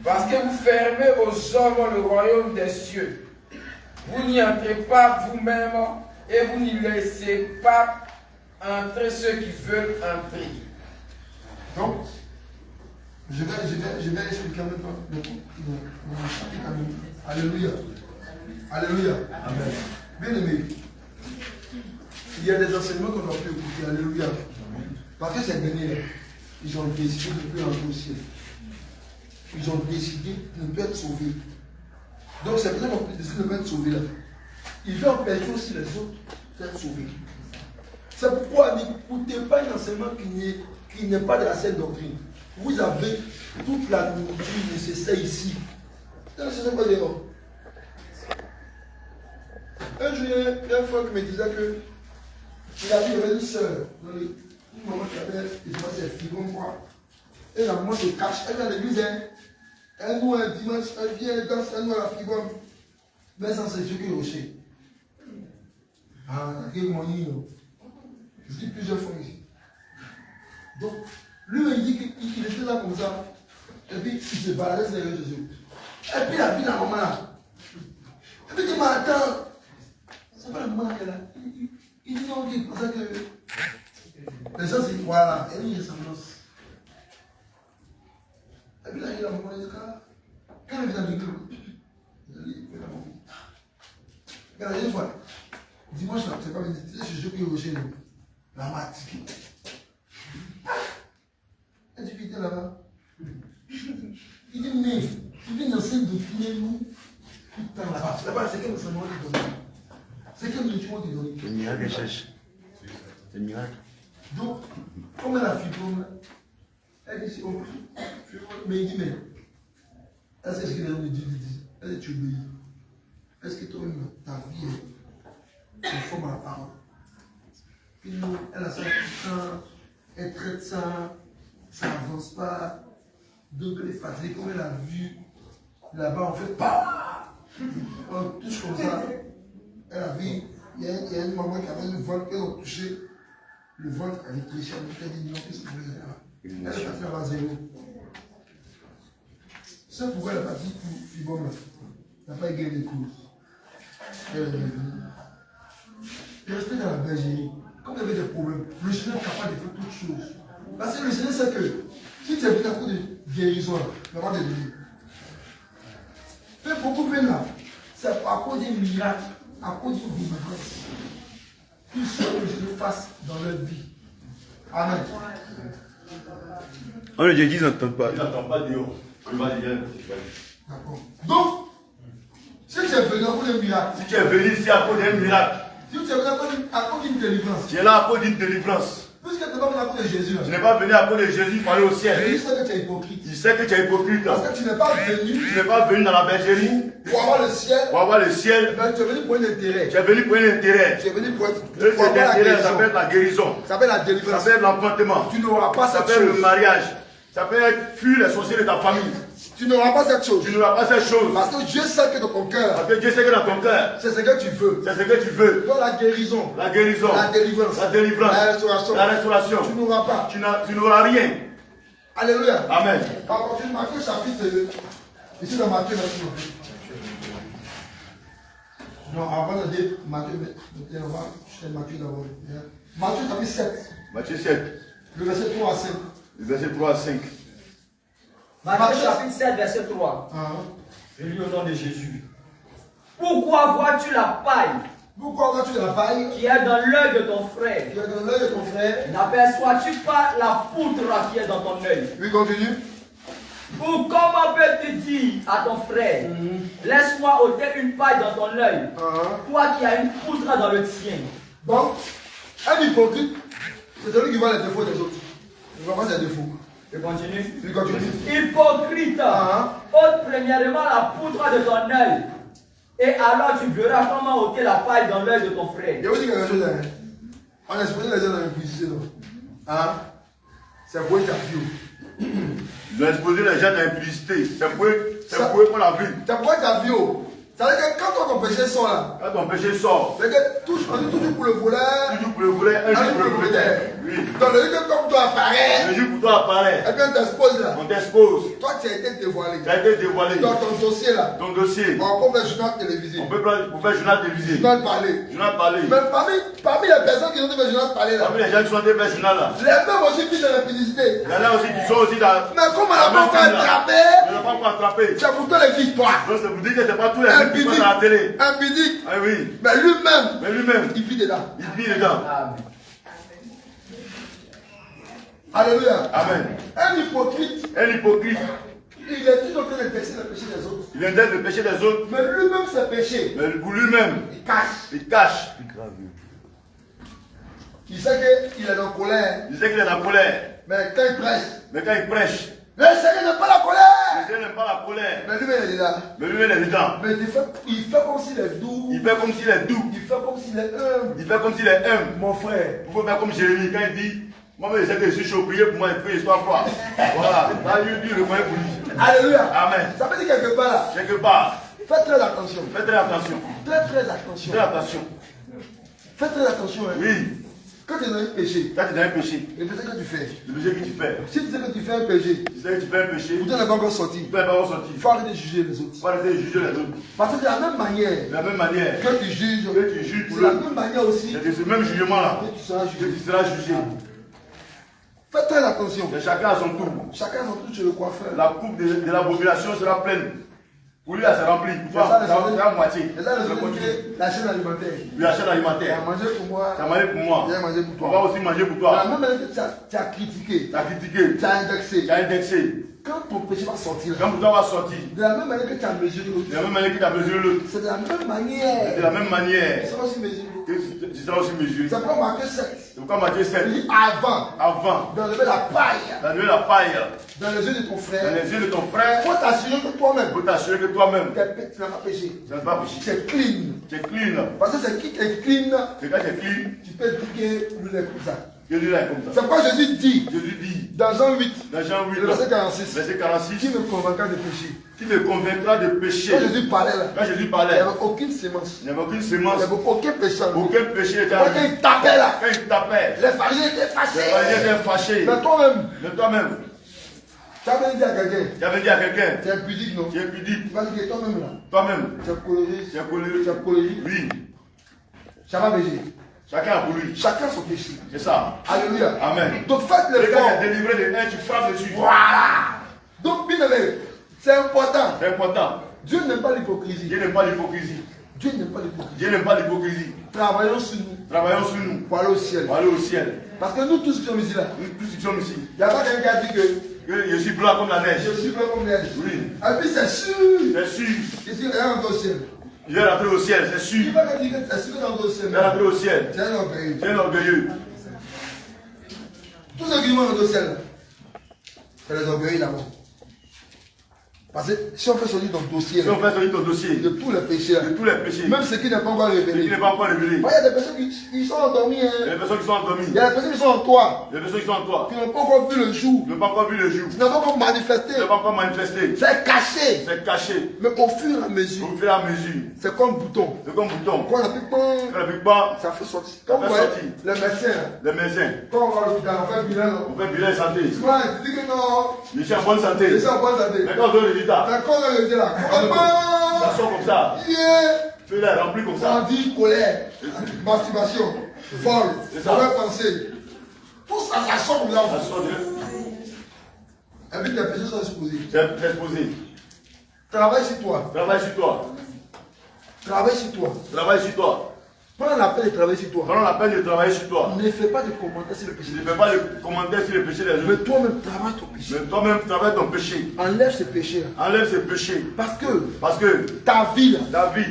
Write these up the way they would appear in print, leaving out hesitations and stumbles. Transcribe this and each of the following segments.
Parce que vous fermez aux hommes le royaume des cieux. Vous n'y entrez pas vous-même et vous n'y laissez pas entrer ceux qui veulent entrer. Donc, je vais expliquer maintenant mon chapitre. Alléluia. Alléluia. Amen. Bien aimé, il y a des enseignements qu'on doit plus écouter. Alléluia. Parce que ces derniers-là, ils ont décidé de ne plus entrer au ciel. Ils ont décidé de ne plus être sauvés. Donc c'est pour ça qu'on décide de ne pas être sauvés là. Ils veulent empêcher aussi les autres d'être sauvés. C'est pourquoi n'écoutez pas un enseignement qui n'est pas de la saine doctrine. Vous avez toute la nourriture nécessaire ici. Ce n'est pas dehors. Un jour, il y a un frère qui me disait que il a vu, il y avait une soeur, une maman qui avait ses fibromes, quoi. Et la maman se cache, elle vient à l'église, elle nous un dimanche, elle vient, elle danse, elle nous a la fibrome. Mais sans se choquer au rocher. Ah, quel moyen, je dis plusieurs fois ici. Donc, lui, il dit qu'il était là comme ça. Et puis, il se baladait sur les réseaux sociaux. Et puis, il a vu la maman là. Et puis, il dit, mais attends, c'est pas la maman qu'elle a. Il dit, non, il pensait que. Les gens se disent, voilà, elle a une ressemblance. Et puis, là, il dit, la maman, il dit, quand elle vient à l'église, il dit, la maman. Regardez, une fois, dimanche, là, c'est pas bien, je joue au rocher, la mat. Elle dit, putain, là-bas. Il dit, mais, tu viens d'enseigner de finir nous. Putain, là-bas, c'est quel enseignement tu donnes? C'est quel enseignement tu donnes? C'est le miracle qu'elle cherche. C'est le miracle. Donc, comme elle a fibrome, elle dit, oh, mais il dit, mais, est-ce que ce que les gens me disent? Elle dit, tu obéis. Est-ce que toi-même, ta vie est conforme à la parole? Puis nous, elle a ça, elle traite ça, ça n'avance pas. Donc elle est fatiguée, comme elle a vu, là-bas on fait pas. On touche comme ça. Elle a vu, il y a une maman qui avait le ventre, elle a touché. Le ventre avait triché, elle a dit non, qu'est-ce que tu veux là? Elle est partie à zéro. C'est pourquoi elle est partie pour fibrome là. Elle n'a pas gagné les causes. Elle est revenue. Et restez dans la bergerie. Quand vous avez des problèmes, le Seigneur est capable de faire toutes choses. Parce que le Seigneur sait que si tu es venu à cause de guérison, il va pas te donner. Mais beaucoup viennent là, c'est à cause d'un miracle, à cause d'une délivrance. Tout ce que le Seigneur fasse dans leur vie. Amen. On le dit, ils n'entendent pas. Ils n'entendent pas Dieu. Il va dire. D'accord. Donc, si tu es venu à cause d'un miracle, Si tu es venu ici à cause d'un miracle, si tu es venu à cause d'une délivrance, tu es là à cause d'une délivrance. puisque tu n'es pas venu à cause de Jésus, Tu n'es pas venu à cause de Jésus pour aller au il ciel. sait que tu es hypocrite. Tu sais que tu es hypocrite. Parce que tu n'es pas venu Tu n'es pas venu dans la bergerie pour avoir le ciel, pour avoir le ciel. mais tu es venu pour un intérêt. Tu es venu pour un intérêt. Tu es venu pour Et avoir cet la intérêt guérison. s'appelle la guérison. Ça s'appelle la Ça délivrance. s'appelle l'enfantement. Tu n'auras pas Ça cette s'appelle le chose. mariage. Ça peut être fuir les sorciers de ta famille. Tu n'auras pas cette chose. Tu n'auras pas cette chose. Parce que Dieu sait que dans ton cœur, Parce que Dieu sait que dans ton cœur, c'est ce que tu veux. c'est ce que tu veux. Dans la guérison, La guérison, la délivrance, la délivrance, la restauration, la restauration. tu n'auras pas. Tu n'auras rien. Alléluia. Amen. Par contre, Matthieu chapitre, ici dans Matthieu, non, avant de dire Matthieu, on va chercher Matthieu d'abord. Matthieu chapitre 7, Matthieu 7, le verset 3 à 5. le verset 3 à 5. Matthieu chapitre 7, verset 3. Je lis au nom de Jésus. Pourquoi vois-tu la paille Pourquoi vois-tu de la paille qui est dans l'œil de ton frère? qui est dans l'œil de ton frère? N'aperçois-tu pas la poutre qui est dans ton œil? Oui, continue. Ou comment peux-tu dire à ton frère, laisse-moi ôter une paille dans ton œil, toi qui as une poutre dans le tien? Donc, un hypocrite, c'est celui qui voit les défauts des autres. Il ne voit pas ses défauts. Je continue. Il continue. Hypocrite, ôte premièrement la poutre de ton œil, et alors tu verras comment ôter la paille dans l'œil de ton frère. Je vous dis quelque chose, hein. On exposé les gens dans l'impudicité, non? C'est pour ta vie. Ils ont exposé les gens dans l'impudicité. C'est pour qu'on l'a vu. C'est pour ta vie. Ça veut dire que quand ton péché sort là, Quand ton péché sort, c'est que on dit toujours pour le voleur, toujours pour le voler, un jour pour le propriétaire. Oui. donc le jour que comme toi apparaît, Le jour pour toi apparaît, et puis on t'expose là, on t'expose. toi tu as été dévoilé. Tu as été dévoilé. Dans ton dossier là, Ton dossier. on peut faire journal télévisé, On peut faire journal télévisé. journal parlé. Journal parlé. Mais parmi les personnes qui ont fait journal parlé là, Parmi les gens qui sont en train de faire journal là, les mêmes aussi vivent dans la publicité. il y en a aussi qui sont aussi dans. Mais comme on n'a la pas même encore film, là. attrapé, On n'a pas encore attrapé. c'est pourtant les victoires. Donc c'est pour dire que c'est pas tous les gens qui passent à la télé. Impudique. Ah oui. Mais lui-même, Mais lui-même, il vit dedans. il vit dedans. Amen. Alléluia. Amen. Un hypocrite, Un hypocrite, il est toujours en train de percer le péché des autres. il intègre le péché des autres, Mais lui-même, ses péchés, mais pour lui-même, il cache. il cache. Il sait qu'il est en colère. Il sait qu'il est en colère, Mais quand il prêche, mais quand il prêche, le Seigneur n'a pas la colère. il n'aime pas la colère. Mais lui-même, il est là. Mais lui-même, il est dedans. Mais il fait comme s'il est doux. Il fait comme s'il est doux. Il fait comme s'il est humble. Il fait comme s'il est humble. Mon frère. Il faut faire comme Jérémie quand il dit, moi je sais que je suis chaud, priez pour moi, il fait histoire quoi. Voilà, là lui le moyen pour lui. Alléluia. Amen. Ça veut dire quelque part là. Quelque part, Faites très attention. faites très attention. Très attention. Faites attention. Faites très attention. Hein. Oui, Quand tu es dans un péché, quand tu es dans un péché, le péché que tu fais, le péché que tu fais, si tu sais que tu fais un péché, tu sais que tu fais un péché, vous n'êtes pas encore sorti. tu peux pas ressortir. Il faut arrêter de juger les autres. Il faut arrêter de juger les autres. Parce que de la même manière De la même manière que tu juges, que tu juges pour c'est la l'autre, même manière aussi c'est de ce même jugement-là que tu seras que jugé. tu seras jugé. Faites très attention. Mais chacun à son tour. Chacun son tour chez le coiffeur. La coupe de la population sera pleine. Pour lui, là, c'est rempli. Pour C'est ça, toi, c'est à moitié. Et ça, C'est le continue. la chaîne alimentaire. Lui, la chaîne Tu as alimentaire. mangé pour moi. Tu as mangé pour moi. Tu as mangé pour On toi. va aussi manger pour De la toi. même manière que tu as critiqué, Tu as critiqué. tu as indexé. Tu as indexé. Quand ton péché va sortir, Quand pour toi va sortir, de la même manière que tu as mesuré de l'autre, la même manière que tu as mesuré l'autre, c'est de la même de manière. la même manière Tu seras aussi mesuré. que tu seras aussi mesuré. C'est pourquoi Matthieu 7. C'est pourquoi Matthieu 7, Il dit avant avant d'enlever la paille d'enlever la paille dans les yeux de ton dans frère, les yeux de ton il frère, faut t'assurer que toi-même, il faut t'assurer que toi-même, tu n'as pas péché. tu n'as pas péché. C'est clean. Tu es clean. Parce que c'est qui est clean, C'est quand tu es clean tu peux dire que lui est comme ça. que Dieu est comme ça. C'est pourquoi Jésus dit Jésus dit dans Jean 8, dans Jean 8, le verset 46, verset qui 46, me convaincra de péché. qui me convaincra de péché. Quand Jésus parlait là, Quand Jésus il n'y parlait, avait aucune sémence. il n'y avait aucune Il sémence, n'y avait aucun péché. en lui. aucun péché était Quand en lui. il tapait là, Quand il tapait, les pharisiens étaient les fâchés. pharisiens étaient fâchés. Mais toi-même, Mais toi-même, tu as dit à quelqu'un, tu avais dit à quelqu'un, tu es pudique, non? tu es pudique, Tu vas dire que toi-même là, toi-même, tu es colérique, tu es colérique. tu es colérique, Oui, ça va pécher. chacun a pour lui. Chacun son péché. C'est ça. Alléluia. Amen. Donc faites Le l'effort. gars qui est délivré de un, tu frappes dessus. Voilà. Donc bien aimé, c'est important. C'est important. Dieu n'aime pas l'hypocrisie. Dieu n'aime pas l'hypocrisie. Dieu n'aime pas l'hypocrisie. Dieu n'aime pas l'hypocrisie. Travaillons sur nous Travaillons sur nous pour aller au ciel. pour aller au ciel. Parce que nous tous qui sommes ici là, Nous tous qui sommes ici, il n'y a pas quelqu'un qui a dit que que je suis blanc comme la neige. je suis pas comme neige. Oui, Et puis c'est sûr. c'est sûr. Ici, il y a un au ciel. Je vais rentrer au ciel, c'est Il sûr. va pas dire que c'est sûr dans au ciel. Je vais rentrer au ciel. C'est un orgueil. Tu es un orgueilleux. Tous ceux qui vont au ciel là, c'est les orgueils là-bas. Parce que si on fait sortir ton dossier Si là, on fait sortir ton dossier de tous les péchés là, de tous les péchés, même ceux qui n'ont pas encore ce qui révélé, n'est pas encore révélé, il y a des personnes qui sont endormies. il y a Hein. des personnes qui sont endormies, Il y a des personnes qui sont en toi, il y a des personnes qui sont en toi, qui n'ont pas encore vu le jour, qui n'ont pas encore vu le jour, qui n'ont pas encore manifesté. qui n'ont pas encore manifesté. C'est caché. C'est caché. Mais au fur et à mesure, Au fur et à mesure, c'est comme bouton. c'est comme bouton. Quand on appuie, Quand le big bang, ça fait sortir. Quand vous fait voyez sortir. les médecins, là, les médecins, quand on va à l'hôpital, on fait un bilan. on fait bilan de santé. Souvent, ils disent que non, Je suis en bonne santé. je suis en bonne santé. Mais quand on donne le résultat, Mais quand on est là, ça sort comme ça. yeah, Tu l'as rempli comme on ça. dit colère, masturbation, vol, C'est ça. mauvaise pensée. Tout ça, ça sort comme ça. Ça sort de. Et puis tes péchés sont exposés. C'est exposé. Travaille sur toi. Travaille sur toi. Travaille sur toi. Travaille sur toi. Prends la peine de travailler sur toi. Prenons la peine de travailler sur toi. Ne fais pas de commentaires sur le péché. Ne fais pas de commentaires sur les péchés des Mais autres. toi-même, travaille ton péché. Mais toi-même, travaille ton péché. Enlève ce péché. Enlève ces péchés. Parce que Parce que ta vie là, ta vie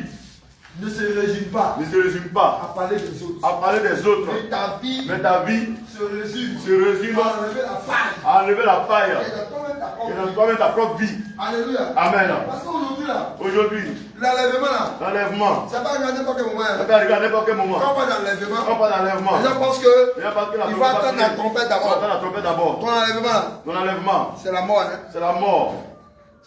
ne se résume pas ne se résume pas à parler des autres. à parler des autres. Mais ta vie Mais ta vie se résume se résume à enlever la paille. à enlever la paille. Et dans toi-même ta propre Et dans vie. toi-même ta propre vie. Alléluia. Amen. Parce qu'aujourd'hui là, Aujourd'hui, l'enlèvement là, l'enlèvement. ça va arriver à n'importe quel moment. Ça Hein. peut arriver à n'importe quel moment. Quand on parle On d'enlèvement, parle d'enlèvement. les gens pensent que Il y a pas que la il faut trompette attendre la sonner. trompette Il faut attendre d'abord. la trompette d'abord. Ton enlèvement là, Ton enlèvement, c'est la mort. Hein. c'est la mort.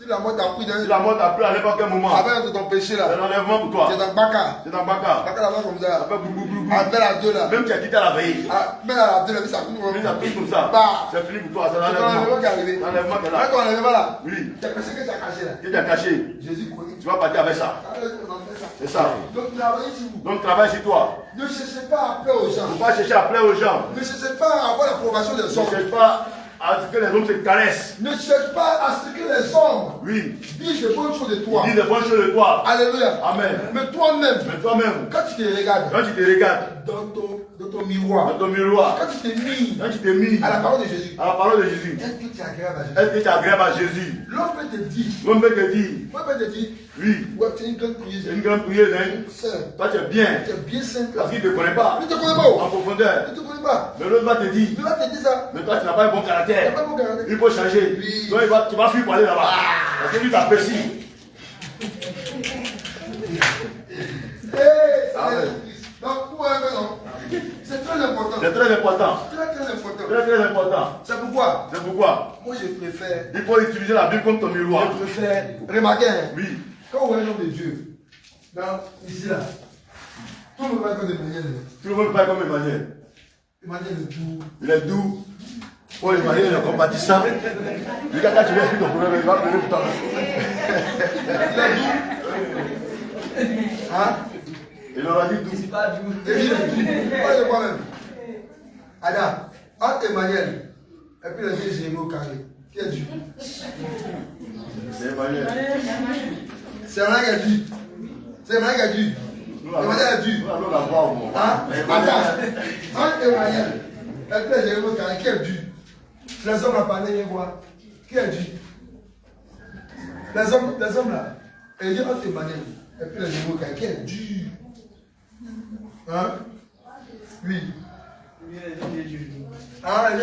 Si la mort t'a pris Si la mort t'a pris à n'importe quel moment, avec de ton péché c'est là, l'enlèvement pour toi. c'est dans Baka. C'est dans Baka. Baka là-bas comme ça. Ça fait boum boum boum boum. Avec la 2 là. Même tu as quitté à la veille. Même à la 2 là, ça couvre. Mais ça touche comme ça. Bah. C'est fini pour toi. C'est C'est l'enlèvement l'enlèvement. qui est arrivé. L'enlèvement qui est Avec là. ton enlèvement là. Oui. Tu as pensé que tu as caché là. Qui t'a caché? Jésus connaît. Tu vas partir avec ça. Allez, on en fait ça. C'est ça. Donc travaillez sur vous. Donc travaille sur toi. Ne cherchez pas à plaire aux gens. Il ne faut pas chercher à plaire aux gens. Ne cherchez pas à avoir l'approbation des Ne hommes. cherche pas à ce que les hommes se caressent. Ne cherche pas à ce que les hommes Oui. disent de bonnes choses de toi. Dis des bonnes choses de toi. Alléluia. Amen. Mais toi-même, Mais toi-même, quand tu te regardes quand tu te regardes dans ton miroir, dans ton miroir, quand tu t'es mis quand tu t'es mis à la parole de Jésus, à la parole de Jésus, est-ce que tu es agréable à Jésus? est-ce que tu es agréable à Jésus? L'homme peut te dire, L'homme peut te dire, oui, ouais, tu es une grande c'est prieuse. une grande prieuse, hein. Sœur, Toi tu es bien, tu es bien simple. parce qu'il ne te connaît pas Il ne te connaît pas. en profondeur. Il ne te connaît pas. Mais l'autre va te dire, Il va te dire ça. mais toi tu n'as pas un bon Tu n'as caractère. pas mon caractère. Il faut changer. Oui. Donc tu vas fuir pour aller là-bas. Parce que lui t'apprécie. Amen. Donc, pour un non. C'est très important. C'est très important. Très important. Très très important. C'est pourquoi C'est pourquoi moi je préfère. il faut utiliser la Bible comme ton miroir. Je préfère. Remarquez, hein, Oui. quand on voit un homme de Dieu, ici là, tout le monde va comme Emmanuel. Tout le monde parle comme Emmanuel. Emmanuel est tout. Il est doux. Oh, Emmanuel il est compatissant. Lui, quand tu lui expliques ton problème, il va pleurer pour toi. Il est doux. Hein? Il aura dit doux. C'est pas doux. Et il est doux. Pas de moi-même. Adam, entre Emmanuel et puis le Dieu Jérémie au carré, qui est Dieu? C'est Emmanuel. C'est Emmanuel qui est Dieu. C'est Emmanuel qui est Dieu. Emmanuel est Dieu. Nous allons la voir au moment. Hein? Attends, entre Emmanuel et puis le Jérémie au carré, qui est Dieu? Les hommes là parlé, viens voir. Qui est Dieu? Les hommes là. Et il dit entre Emmanuel et puis le Jérémie au carré, qui est Dieu? Hein? Oui. Ah, oui.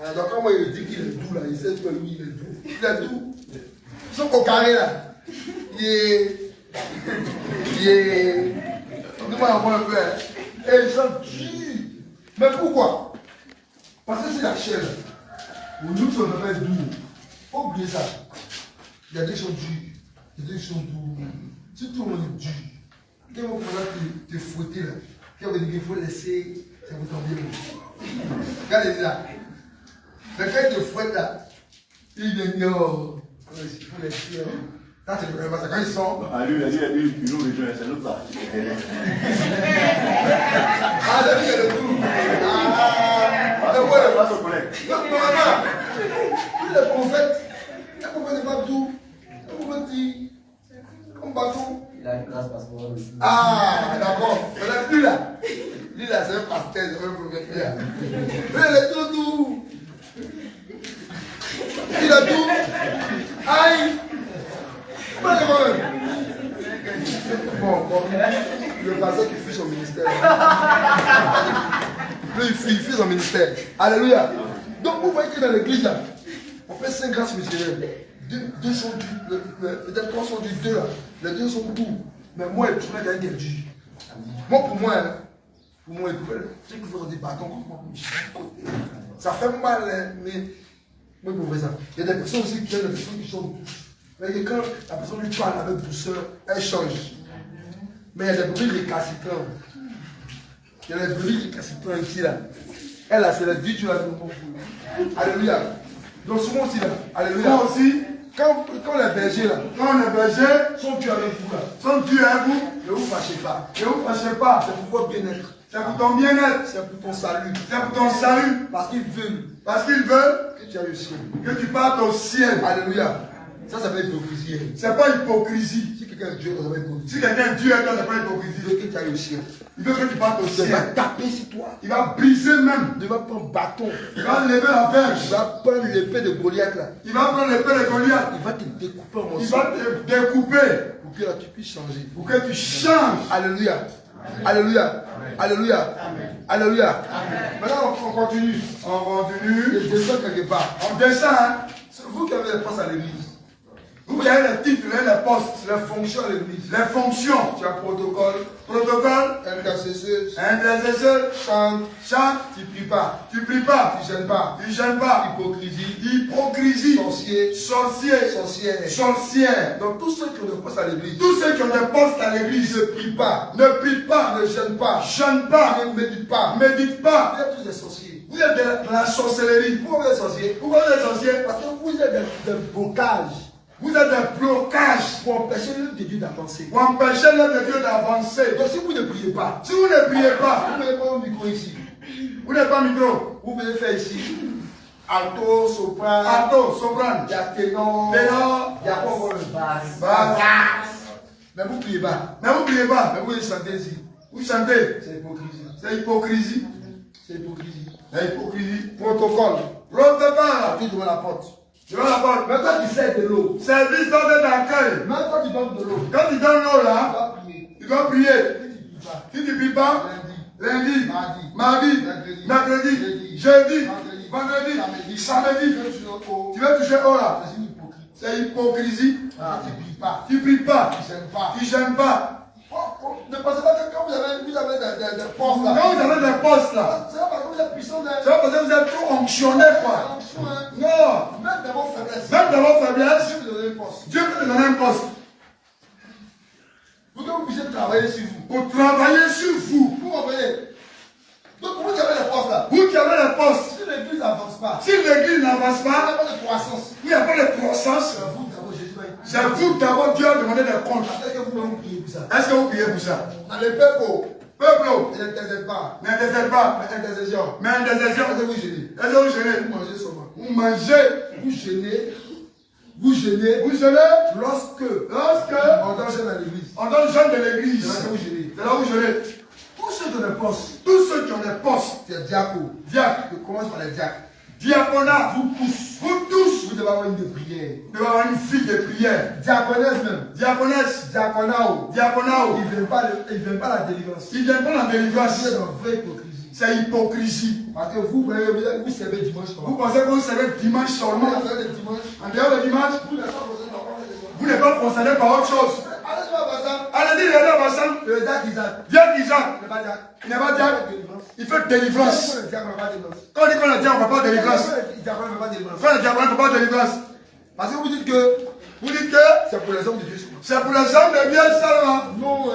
Alors, quand moi il dit qu'il est doux là, il sait que lui il est doux. Il est doux. Sauf qu'au carré là, il est. Nous m'avons un peu. Et ils sont durs. Mais pourquoi? Parce que c'est la chair. Pour nous, on devrait être doux. Faut oublier ça. Il y a des choses dures. Il y a des choses doux. Si tout le monde est dur, quand on va te fouetter là, quand on va dire qu'il faut laisser, ça vous tombe bien. Regardez là. Mais quand il te fouette là, il est mignon. Il faut laisser. Là, tu ne connais pas ça. Quand ils sont. Ah, lui, il nous rejoint, c'est l'autre là. Ah, là, il y a le tout. Ah, ouais. Pas son collègue. Non, normalement, le prophète n'est pas tout. Le prophète dit, comme bateau. Il a une classe passeport aussi. Ah, d'accord. Mais lui là, c'est un pasteur, c'est un prophète. Lui, il est tout doux. Il est doux. Aïe. Comment il va même? Bon, le pasteur qui fuit son ministère. Lui, il fuit son ministère. Alléluia. Donc, vous voyez que dans l'église, là, on fait 5 grâces missionnaires. Deux sont durs, peut-être 3 sont durs, 2 là. Les 2 sont doux. Mais moi, je suis quelqu'un qui est dur. Moi, pour moi, ce qu'il faut des bâtons comme moi, ça fait mal, hein, mais moi, pour faire ça. Il y a des personnes aussi qui ont des personnes qui sont douces. Mais quand la personne lui parle avec douceur, elle change. Mais il y a des bruits récalcitrants. Il y a des bruits récalcitrants ici là. Elle là, c'est le Dieu qui a donné mon fou. Alléluia. Donc souvent aussi là. Alléluia. Moi aussi, Quand les bergers là, quand les bergers sont tués avec vous là, sont dus à vous, ne vous fâchez pas. ne vous fâchez pas. C'est pour votre bien-être. C'est pour ton bien-être. C'est pour ton salut. C'est pour ton salut. Parce qu'ils veulent Parce qu'ils veulent que tu ailles au ciel. que tu partes au ciel. Alléluia. Ça s'appelle hypocrisie. C'est pas hypocrisie. Si quelqu'un est Dieu, ça s'appelle hypocrisie. Si quelqu'un est Dieu, c'est pas Il hypocrisie. veut que tu ailles au ciel. Il veut que tu partes au Il va ciel. taper sur toi. Il va briser même. Il va prendre bâton. Il va lever la Il verge. va prendre l'épée de Goliath là. Il va prendre l'épée de Goliath. Il va te découper en Il morceaux. va te découper Pour que là tu puisses changer. pour que tu changes. Alléluia. Alléluia. Alléluia. Alléluia. Maintenant on continue. On continue. Je descends quelque part. On descend. Hein? C'est vous qui avez les passes à l'église. Vous qui a les titres, les postes, les fonctions à l'église. les fonctions, Tu as protocole, intercesseuse, chante, tu pries pas, tu pries pas, tu gênes pas, hypocrisie, sorcière. Donc tous ceux qui ont des postes à l'église, Tous ceux qui ont des postes à l'église ne prient pas, ne prient pas, ne gênent pas, jeûnent pas, ne méditent pas. méditent pas. Vous êtes tous des sorciers. Vous êtes de la sorcellerie. Pourquoi vous êtes sorciers? Pourquoi vous êtes sorciers? Parce que vous êtes des blocages Vous êtes des blocages pour empêcher l'œuvre de Dieu d'avancer. pour empêcher l'œuvre de Dieu d'avancer. Donc si vous ne priez pas, Si vous ne priez pas, vous n'avez pas un micro ici. vous n'avez pas micro. Vous pouvez faire ici alto, soprano, Alto, soprano, il y a ténor, ténor, il y a quoi basse. Mais vous ne priez pas. Mais vous ne priez pas. Mais vous chantez ici. Vous chantez. C'est hypocrisie. C'est hypocrisie. C'est hypocrisie. C'est hypocrisie. Protocole. Protocole. Tu devant la porte. Devant la porte. Mais quand tu sers de l'eau, Service d'ordre d'accueil. même quand tu donnes de l'eau, Quand tu donnes l'eau tu là, dois prier. tu dois prier. Si tu ne pries pas, Si tu ne pries pas, lundi, Mardi, mardi, mercredi, jeudi, vendredi, samedi, tu vas toucher haut là. c'est une hypocrisie. C'est hypocrisie. Ah, tu ne pries pas. Tu ne pries pas. Tu ne gênes pas. Tu ne gênes pas. Ne pensez pas que quand vous avez des postes là, Quand vous avez des postes là, c'est pas parce que vous êtes puissant d'un. c'est pas parce que vous êtes trop onctionné quoi. Non. Même dans vos faiblesses, Même dans vos faiblesses, Dieu vous donne un poste. Dieu peut te donner un poste Pour que vous puissiez travailler sur vous. pour travailler sur vous. Vous comprenez? Donc vous qui avez les postes là, Vous qui avez les postes, si l'église n'avance pas, si l'église n'avance il n'y a pas, pas de croissance. il n'y a pas de croissance, C'est à vous d'abord Jésus va y c'est vous d'abord Dieu a demandé des comptes. Est-ce que vous même prier pour ça? Est-ce que vous priez pour ça? Dans le peuple, Peuple, il n'intercède pas. n'intercède pas, Mais intercession. mais intercession. Est-ce que vous gênez? Est-ce que vous gênez? Vous mangez seulement. Vous mangez, Vous gênez. Vous gênez. vous gênez. Lorsque Lorsque on donne jeune à l'église. on donne jeune de C'est l'église, là que vous gênez. c'est là où vous gênez. Tous ceux qui ont des postes, Tous ceux qui ont des postes, c'est diaco. diacres, Je commence par les diacres. diaconat, vous tous, vous tous, Vous devez avoir une de prière. vous devez avoir une fille de prière. Diaconesse même. Diaconesse, Diaconao. diaconat, Ils ne viennent pas la délivrance. ils ne viennent pas en délivrance. C'est une vraie hypocrisie. C'est hypocrisie. Parce que vous servez dimanche. Vous pensez que vous savez dimanche seulement. Vous servez dimanche. En dehors de dimanche, Vous n'êtes pas posé dans le vous n'êtes pas concerné par autre chose. Allez, tu vas voir ça. Allez-y, regardez à Bassan. Le diacre Isaac. Dieu Isaac, Il n'est pas diacre. il n'est pas diacre, il fait délivrance. Le diacre ne fait pas délivrance. Quand on dit qu'on a dit on ne fait pas délivrance, Le diacre ne fait pas délivrance. quand le diable ne fait pas délivrance, Parce que vous dites que vous dites que c'est pour les hommes de Dieu seulement. c'est pour les hommes de Dieu seulement. Non,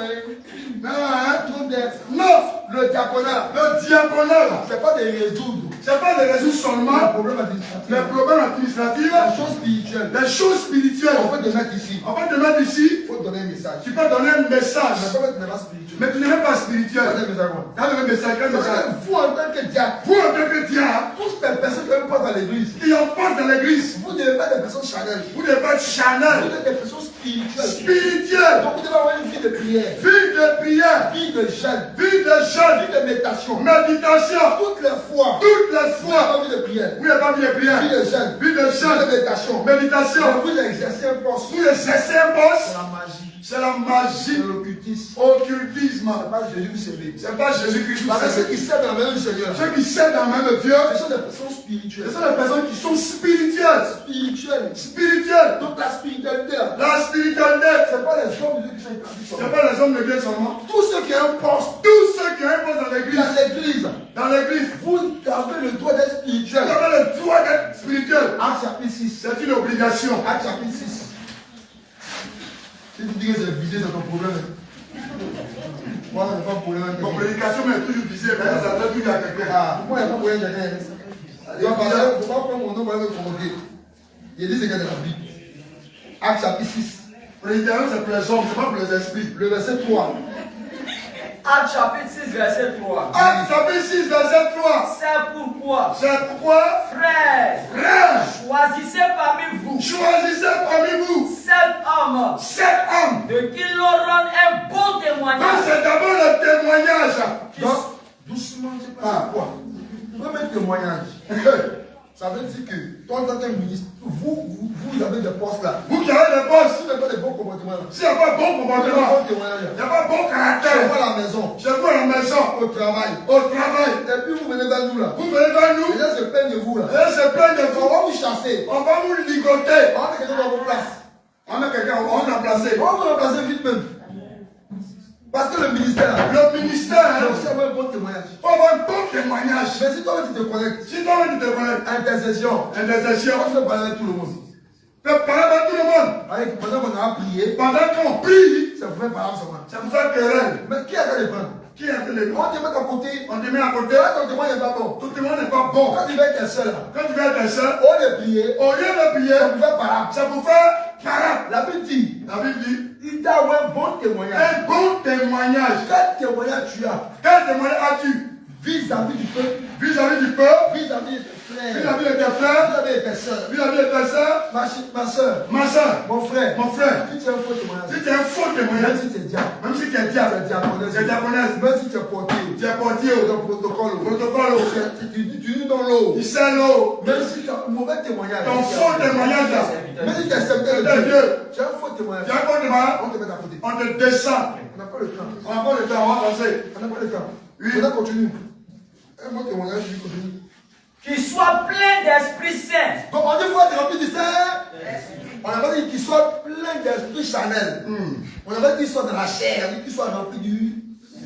Non, hein? non, d'être. Non, Le diaconat, le diaconat, c'est pas de résoudre c'est pas de résoudre les seulement problèmes administratifs. les problèmes administratifs, Les choses spirituelles. les choses spirituelles. On peut te mettre ici. On va te mettre ici, Il faut te donner un message. tu peux donner un Mais message, comment tu n'es pas spirituel? mais tu n'es même pas Tu spirituel. as un message quoi? Quand un message, quel Parce message? que vous, en tant que diacre, Vous, en tant que diable, toutes les personnes qui ont pas dans l'église, qui en passe dans l'église, vous n'êtes pas des personnes charnelles. vous n'êtes pas Vous charnel, êtes des personnes spirituelles. spirituel, Donc vous devez avoir une vie de prière, vie de prière, vie de jeûne, vie de jeûne, vie de méditation. méditation, Toutes les fois, toutes les vous fois, n'avez pas vie de prière, vous n'avez pas vie de vie prière, de jeûne, vie de vie jeûne, de méditation. méditation, Vous exercez un poste. vous exercez un poste, C'est la magie, c'est la c'est magie, l'occultisme. occultisme, C'est pas Jésus qui s'est levé. c'est pas Jésus-Christ. Parce que ceux qui servent dans le même Seigneur, Ceux qui servent dans la main de Dieu, ce sont des personnes spirituelles. ce sont les personnes qui sont spirituelles, Spirituelles. spirituelles. Donc la spiritualité, là, La spiritualité, c'est pas les hommes de Dieu qui sont établis sur c'est pas les hommes de Dieu seulement. Tous ceux qui ont un poste Tous ceux qui ont un poste dans dans l'église, l'église, vous avez le droit d'être vous spirituel. avez le droit d'être spirituel. Acte chapitre 6. C'est une obligation. Acte chapitre 6. Si tu dis que c'est vidé, c'est ton problème. Moi, il n'y a pas de problème avec Mon quelqu'un. prédication m'est toujours visée, mais ça doit toujours à quelqu'un. Ah, pourquoi il n'y a pas de problème avec quelqu'un? Il ne faut pas prendre mon nom pour me provoquer. Il dit ce qu'il y a dans la Bible. Acte chapitre 6. Prédication, c'est pour les hommes, c'est pas pour les esprits. Le verset 3. Acte chapitre 6, verset 3. Acte chapitre 6, verset 3. C'est pourquoi, C'est pourquoi, frères, frères, choisissez parmi vous choisissez parmi vous 7 hommes 7 hommes. de qui l'on rende un bon Donc témoignage. c'est d'abord le témoignage. Donc, doucement, c'est pas quoi. Premier témoignage. Ça veut dire que, toi, en tant que ministre, vous avez des postes là. Vous qui avez des postes, Si vous n'avez pas de bons comportements là, s'il n'y a pas bon vous avez comportement, un bon témoignage il n'y là. a pas bon Chez caractère, vous à la maison, chez vous à la maison, au travail. au travail, Et puis vous venez vers nous là. vous venez vers nous, Les gens se plaignent de vous là. et se plaignent de On vous, va vous chasser. on va vous ligoter, On va mettre quelqu'un dans vos places. on met quelqu'un, on va remplacer. On va remplacer vite même. Parce que le ministère, Le aussi avoir un bon témoignage. faut avoir un bon témoignage. Mais si toi tu te connectes, Si toi tu te connais, intercession, intercession, tu peux parler avec tout le monde. tu peux parler avec tout le monde. Avec, pendant qu'on a prié, Pendant qu'on prie, ça pouvait parler seulement. ça vous fait querelle. Mais qui a qu'à les prendre? Qui est en train de nous? On te met à côté. On te met à côté. Là, ton témoignage n'est pas bon. Tout le monde n'est pas bon. Quand tu vas être seul, là, Quand tu vas être seul, au lieu de prier, au lieu de prier, ça pouvait parler. ça vous fait parade. La Bible dit, La Bible dit, il t'a un bon témoignage. un bon témoignage. Quel témoignage tu as Quel témoignage as-tu vis-à-vis du peuple, vis-à-vis du peuple, vis-à-vis de tes frères, vis-à-vis de tes frères, vis-à-vis de tes soeurs, vis-à-vis de tes soeurs, ma soeur, ma soeur, mon frère, mon frère? si tu as un faux témoignage, Si tu es un faux même témoignage, si tu es diable, même si tu es tu es diable, diaconesse, tu es diaconesse, même si tu es portier, tu es portier dans au le protocole, protocole, tu dis dans l'eau, tu sais l'eau, même si tu as un mauvais témoignage, ton faux témoignage là, même si tu as accepté le de Dieu, Dieu, tu as un faux témoignage, tu as un faux témoignage, on te met à côté. on te descend. On n'a pas le temps. On n'a pas le temps, on va passer. On n'a pas le temps. Oui. On continue. Un bon témoignage, je continue. Qu'il soit plein d'Esprit Saint. Donc on dit qu'il faut être rempli du Saint. On n'a pas dit qu'il soit plein d'esprit charnel. On n'a pas dit qu'il soit dans la chair. On a dit qu'il soit rempli du.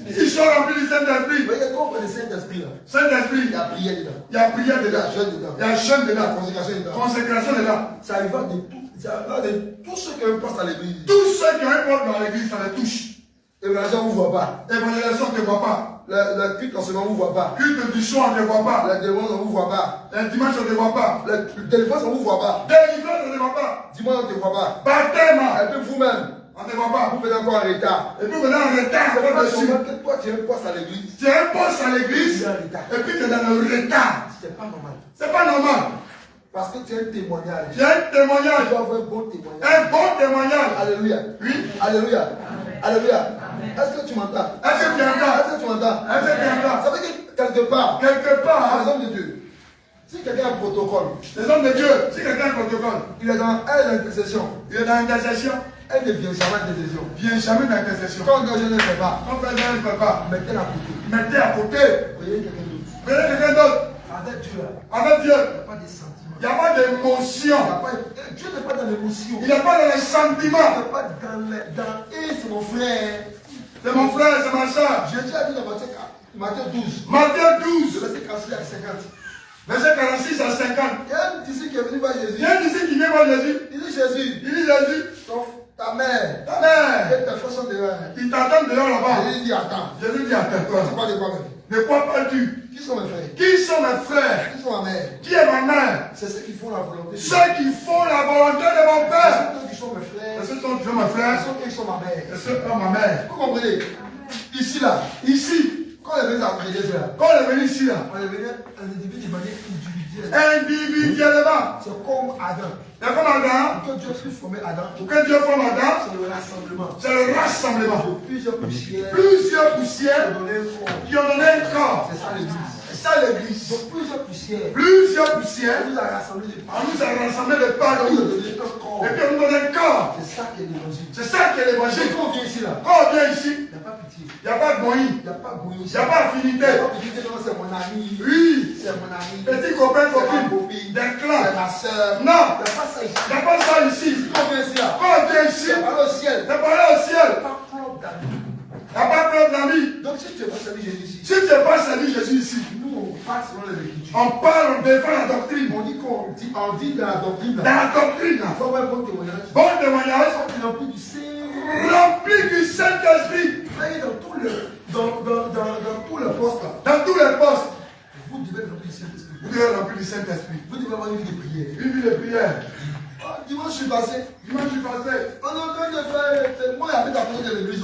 Ils sont remplis du Saint-Esprit. Vous voyez comment on parle de Saint-Esprit là? Saint-Esprit, Il y a prière dedans. il y a prière Il y dedans, a jeûne dedans. il y a jeûne Il y a dedans, consécration dedans. consécration dedans. Ça va de tout. Ça va de tous ceux qui ont un poste à l'église. Tous ceux qui ont un poste dans l'église, ça les touche. L'évangile, on ne vous voit pas. L'évangélisation, on ne te voit pas. Le culte en ce moment, on ne vous voit pas. Culte du soir, on ne te voit pas. La démon, on ne vous voit pas. Le dimanche, on ne te voit pas. Le délivrance, on ne vous voit pas. Délivrance, on ne te voit pas. Dimanche, on ne te voit pas. Baptême, Et puis vous-même, on ne te voit pas. vous venez encore en retard. Et puis maintenant, on retard, C'est on pas va dessus. normal que toi, tu as un poste à l'église. Tu as un poste à l'église, et puis tu es dans le retard. C'est pas normal. C'est pas normal. Parce que tu as un témoignage. Tu as un Tu témoignage, dois avoir un bon témoignage. un bon témoignage. Alléluia. Oui. Alléluia. Alléluia. Est-ce que tu m'entends? Est-ce que tu entends? Est-ce que tu m'entends? Est-ce que tu entends? Ça veut dire que quelque part, Quelque part, par exemple de Dieu, si quelqu'un a un protocole, les hommes de Dieu, si quelqu'un a un protocole, il est dans un intercession, il est dans l'intercession, elle ne vient jamais d'intercession. viens jamais dans l'intercession. Quand Dieu ne le fait pas, Quand frère ne fait pas, mettez-la à côté. mettez à côté, Voyez quelqu'un d'autre. prenez quelqu'un d'autre. Avec Dieu, Avec Dieu, il n'y a pas de sentiments. il n'y a pas d'émotion. Dieu n'est pas dans l'émotion. Il n'y a pas de les Il sentiments. n'est pas dans c'est mon frère. C'est mon frère, c'est ma soeur. Jésus a dit dans Matthieu 12, Matthieu le 12, verset 46 à 50. verset 46 à 50. Il y a un disciple qui est venu voir Jésus. Il y a un disciple qui vient voir Jésus. Il dit Jésus, Il dit Jésus, ta mère ta mère, et tes frères sont dehors. il t'attend dehors là-bas. Jésus dit attends. Jésus dit attends-toi. C'est pas de quoi même. De quoi parles-tu? Qui sont mes frères? Qui sont mes frères? Qui sont ma mère? Qui est ma mère? C'est ceux qui font la volonté de Dieu. Ceux qui font la volonté de mon père. C'est ceux qui sont mes frères. Et ceux sont mes Ce frères. sont ceux qui sont ma mère. Et ceux qui sont ma mère. Vous comprenez? Ici là, Ici, quand on est venu à Jésus là, quand on est venu ici, là, on est venu un individu de manière individuelle. individuellement, C'est comme Adam. c'est comme Adam, Que Dieu puisse former Adam, pour que Dieu forme Adam, c'est le rassemblement. c'est le rassemblement. De plusieurs poussières Plusieurs qui poussières ont donné un corps. qui ont donné un corps. C'est ça l'église. C'est ça l'église. Donc plusieurs poussières. Plusieurs On poussières, nous a rassemblés de on nous a rassemblés de On nous a partout. donné un corps. Et puis on nous donne un corps. C'est ça qui est l'évangile. C'est ça qui est l'évangile. Quand on vient ici là, Quand on vient ici, il n'y a pas pitié. il n'y a pas de moyen, Il n'y a pas de il n'y a pas affinité. Il n'y a pas pitié. Non, c'est mon ami. Oui, C'est mon ami. petit copain, C'est ma copine, copine. des C'est clans. ma soeur. Non, Il n'y a pas ça ici. il n'y a pas ça ici. Quand on vient ici là, Quand on vient ici, c'est pas le ciel. c'est parler au ciel. Il n'y a pas propre d'amis. Il n'y a pas de club d'amis. Donc si tu n'as pas servi Jésus ici, Si tu n'es pas servi Jésus ici, nous on parle selon les Écritures. on parle, on défend la doctrine. On dit on dit dans la doctrine Dans là. la doctrine, Il faut avoir un bon témoignage. bon témoignage, Il est rempli du Saint. rempli du Saint-Esprit, Voyez dans tous les postes là. dans tous les postes. Vous devez être rempli du Saint-Esprit. Vous devez remplir du Saint-Esprit. Vous devez avoir une vie de prière. Une vie de prière. Dimanche, je suis passé. Dimanche, je suis passé. On est en train de faire. Moi, j'habite à côté de l'église.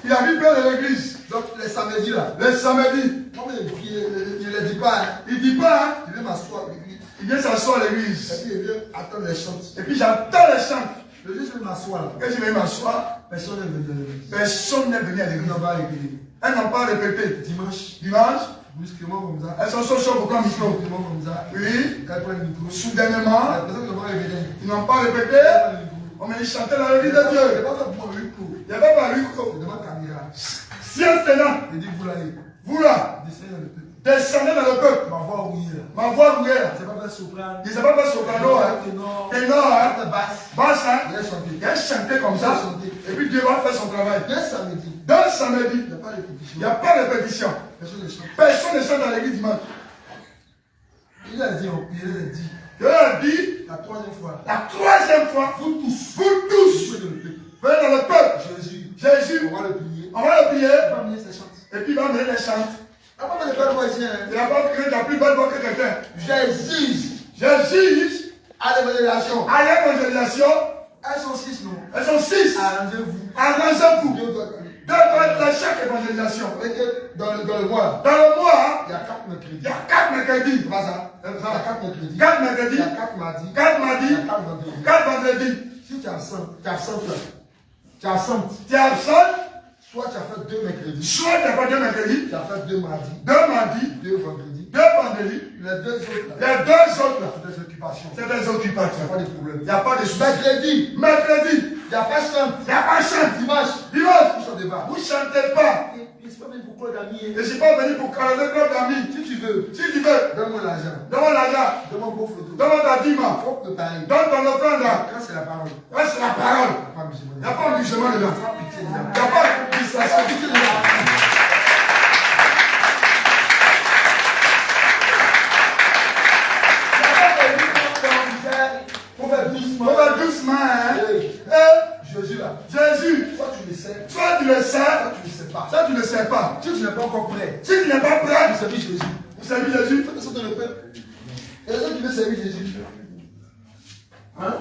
Il a vu près de l'église. Donc, les samedis là. Le samedi, Moi, je ne le dis pas. Hein. il ne dit pas, hein, Je vais m'asseoir à l'église. il vient s'asseoir à Et l'église. puis, je viens attendre les chants. Et puis j'attends les chants. Le jour où je vais m'asseoir là. Quand je vais m'asseoir, Personne n'est venu à l'église. personne n'est venu à On l'église. en va à l'église. Elles n'ont pas répété. Dimanche, Dimanche, brusquement comme ça. elles sont sur pour prendre le micro. Brusquement comme ça. Oui, Quand elle prend le micro. soudainement, La personne ne va pas révéler. ils n'ont pas répété. Elle prend le micro. On m'a dit chanter la vie de Je Dieu. n'ai pas fait pour un micro. Il n'y a pas par lui. Je demande caméra. Science tenant, Je dis, vous l'allez. vous là, Descendez dans le peuple. descendait dans le peuple. Ma voix rouillée là. Ma voix rouillée là. Je ne sais pas faire soprano. Il ne sait pas faire soprano, hein. Ténor, hein. Basse. Basse, hein. Il a chanté. Il a chanté comme ça. Et puis Dieu va faire son travail. Dès samedi. Dans samedi, Il n'y a pas de répétition. il n'y a pas de répétition. Personne ne chante. Personne ne chante dans l'église dimanche. Il a dit, il a dit. Dieu a dit, La troisième fois. la troisième fois, Vous tous. vous tous, venez dans le peuple. Jésus. Jésus, On va le plier. on va le prier. Il va venir ses chants. Et puis il va mener les chants. Il n'a pas de belle voix ici. Il n'a pas créé la plus belle voix que quelqu'un. Jésus. Jésus, À l'évangélisation. à l'évangélisation, Elles sont 6 non. elles sont 6. Arrangez-vous. Arrangez-vous. Dieu doit Deux doit être dans chaque évangélisation. Dans le mois, Dans le mois, il y a 4 mercredis. il y a 4 mercredis. C'est pas ça. Il y a 4 mercredis. 4 Il mercredis, y a 4 mardis. 4 Il y mardis, a 4 vendredis. 4 vendredis. Si tu es absent, tu es absent là. Tu es absent. Tu es absent, Soit tu as fait 2 mercredis. soit tu n'as pas 2 mercredis, Tu as fait 2 mardis. 2 mardis, 2 vendredis. 2 vendredis. Les 2 autres là. Les 2 autres là, C'est des occupations. c'est des Il n'y a occupations. pas de problème. Il n'y a pas de soucis. Mercredi, Mercredi, il n'y a pas chant. il n'y a pas de chant. Dimanche, Dimanche, tu chante pas. vous ne chantez pas. Il ne s'est pas venu pour Claude Ami. Et je ne suis pas venu pour caler club d'amis. Si tu veux, Si tu veux, donne-moi l'argent. donne-moi l'argent, Donne-moi beau photo. donne-moi ta dîme, Faut que tu ailles. donne ton offrande là. Quand c'est la parole, Là, c'est la parole. il n'y a pas musulman. Il n'y a pas de jugement dedans. Pitié Il dedans. n'y a pas de distraction. Pitié dedans. Faut faire doucement. On va doucement, hein. Hey, Et Jésus là, Jésus, soit tu le sais, soit tu le sais, soit tu ne sais pas. soit tu ne le sais pas. Si tu n'es pas encore prêt, Si tu n'es pas tu prêt, servir Jésus. vous savez Jésus. Fais attention dans le peuple. Et les autres qui veulent servir Jésus. Hein?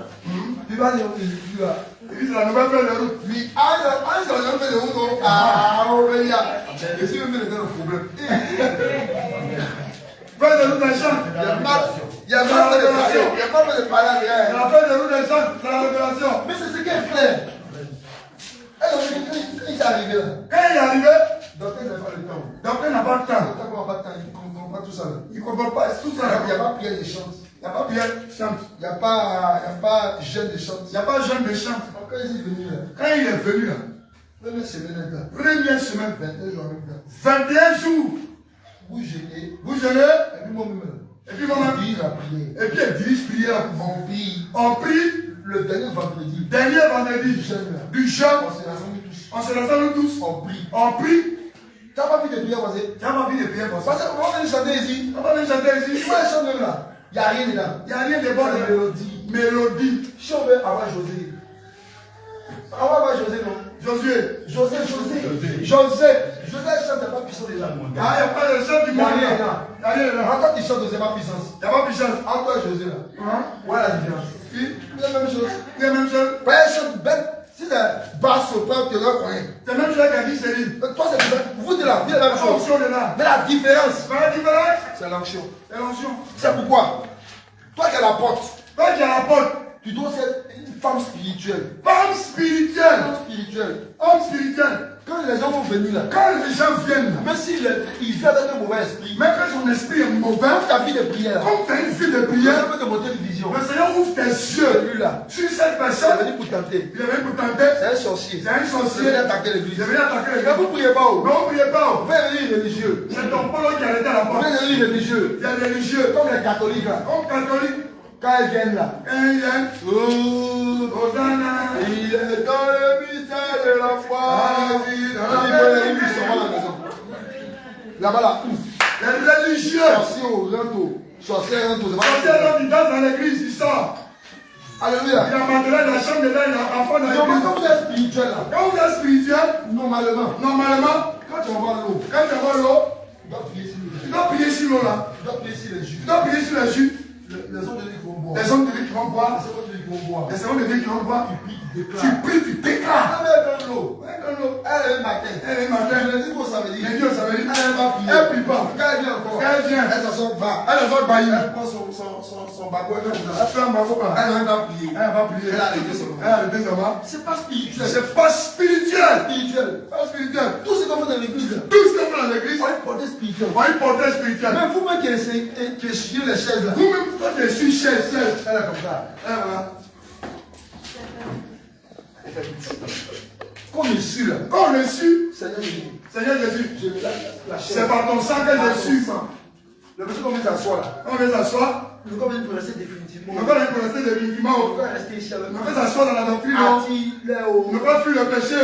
Tu vas dire, tu vas. Et puis c'est la nouvelle feuille de route. Oui, on s'en a fait de route. Ah, on va y aller. Et si vous mettez dans le problème. Feuille de route des champs. Il y a pas de révélation. Il n'y a pas de parler à C'est rien. la feuille de route des champs, c'est la révélation. Mais c'est ce qui est clair. Alors, quand il est arrivé là, Quand il est arrivé, donc il n'a pas le temps. donc il n'a pas de temps. Quand on n'a pas de temps, il ne comprend pas tout ça. Là. Il ne comprend pas tout ça. Il n'y a pas prière de chante. Il n'y a pas prière de chant. Il n'y a pas jeûne de chante. Il n'y a pas jeune de chant. Donc, quand il est venu là, Quand il est venu là, première semaine là, première semaine, 21 jours avec là, 21 jours, vous jeûnez, vous jeûnez, et puis moi-même là, et puis maman, je dis la prière. et puis elle dirige prière. On prie On prie le dernier vendredi. dernier vendredi Jeûne là. du jeûne. On se rassemble tous. On se rassemble tous. On prie. On prie. Tu n'as pas vu de prière voisine? Tu n'as pas envie de prier pour ça. Parce qu'on va venir chanter ici. On va aller chanter ici. Tu vois les chants même là. Il n'y a rien dedans. Il n'y a rien de Bon, bon la de mélodie. mélodie. Si on veut avoir José. On va avoir José, non? Josué. José chante pas puissant déjà. Il n'y a pas de chant du Il n'y a monde. rien Il là. n'y a rien là. Encore tu chantes, c'est pas puissance. Il n'y a pas puissance. Encore José là. Hein? Voilà la différence. C'est la même chose. C'est la même chose. Personne bête. Si c'est basse soprano, tu dois connaître. C'est la même chose qu'a dit Céline. Toi, c'est différent. Vous dites la même chose. L'onction de là. Mais la différence, C'est pas la différence. c'est l'onction. C'est l'onction. C'est pourquoi toi qui as la porte, Toi qui as la porte, tu dois être une femme spirituelle. femme spirituelle. Femme spirituelle. Homme spirituel. Quand les gens vont venir là, Quand les gens viennent là, même s'il vient avec un mauvais esprit, même quand son esprit est mauvais, comme ta vie de prière, comme tu as une vie de Dieu prière, peut te montrer une vision. le Seigneur ouvre tes yeux Celui là, sur cette c'est personne. venu pour tenter. Il est venu pour tenter. C'est un sorcier. C'est un Il sorcier. vient attaquer l'église. Il est venu attaquer les Mais gars. vous ne priez pas. Mais on ne priez pas. Vous êtes des religieux. C'est ton polo qui a été à la Vous porte. êtes des religieux. Il y a des religieux. Comme les catholiques là. Comme catholiques. Quand ils viennent là. Quand ils viennent. Hosanna. Il est dans le mystère de la foi. Ils sont à la maison. Là-bas là. Les religieux. Sorcier au rento. Sorcier au rento. Quand il danse dans l'église, il sort. Alléluia. Il a abandonné la chambre de là, il a enfant dans Donc, l'église. quand vous êtes spirituel là, Quand vous êtes spirituel, normalement, normalement, quand tu vas voir l'eau, quand tu vois l'eau, tu dois prier sur tu l'eau. dois prier sur l'eau là. Tu dois prier sur les jus. Tu dois prier sur les jus. Les hommes de Dieu qui vont boire. Les hommes de Dieu qui vont boire. Les hommes de Dieu qui vont boire. Les hommes de Dieu qui vont boire. Tu pries, tu Tu déclares. pries, tu déclares. Quand elle donne l'eau, Avec l'eau. elle est matin. Elle est matin. Je dis pour ça veut dire. Les dieux, ça veut dire. Elle va prier. Elle prie pas. Quand elle vient encore, Quand elle vient, elle s'assoit bas. elle va bailler. Elle prend son bagot, elle fait Elle fait un bravo pas. Elle va prier. Elle va prier. Elle a arrêté seulement. Elle a arrêté seulement. C'est pas spirituel. C'est pas spirituel. Spirituel. Pas spirituel. Tout ce qu'on fait dans l'église, là, Tout ce qu'on fait dans l'église, on est porté spirituel. on est porté spirituel. Même vous-même qui essayez les chaises là, Vous-même, toi, tu es sur chaise. elle est comme ça. Elle va. Comme je suis là. Quand on est su, Seigneur Jésus, Seigneur Jésus, je la c'est chair. par ton sang que je suis. Le monsieur comme il s'assoit là. On va s'asseoir. Le gars vient pour rester définitivement. On va rester définitivement. On va rester ici avec On nous. va s'asseoir dans la doctrine. On ne va pas fuir le péché.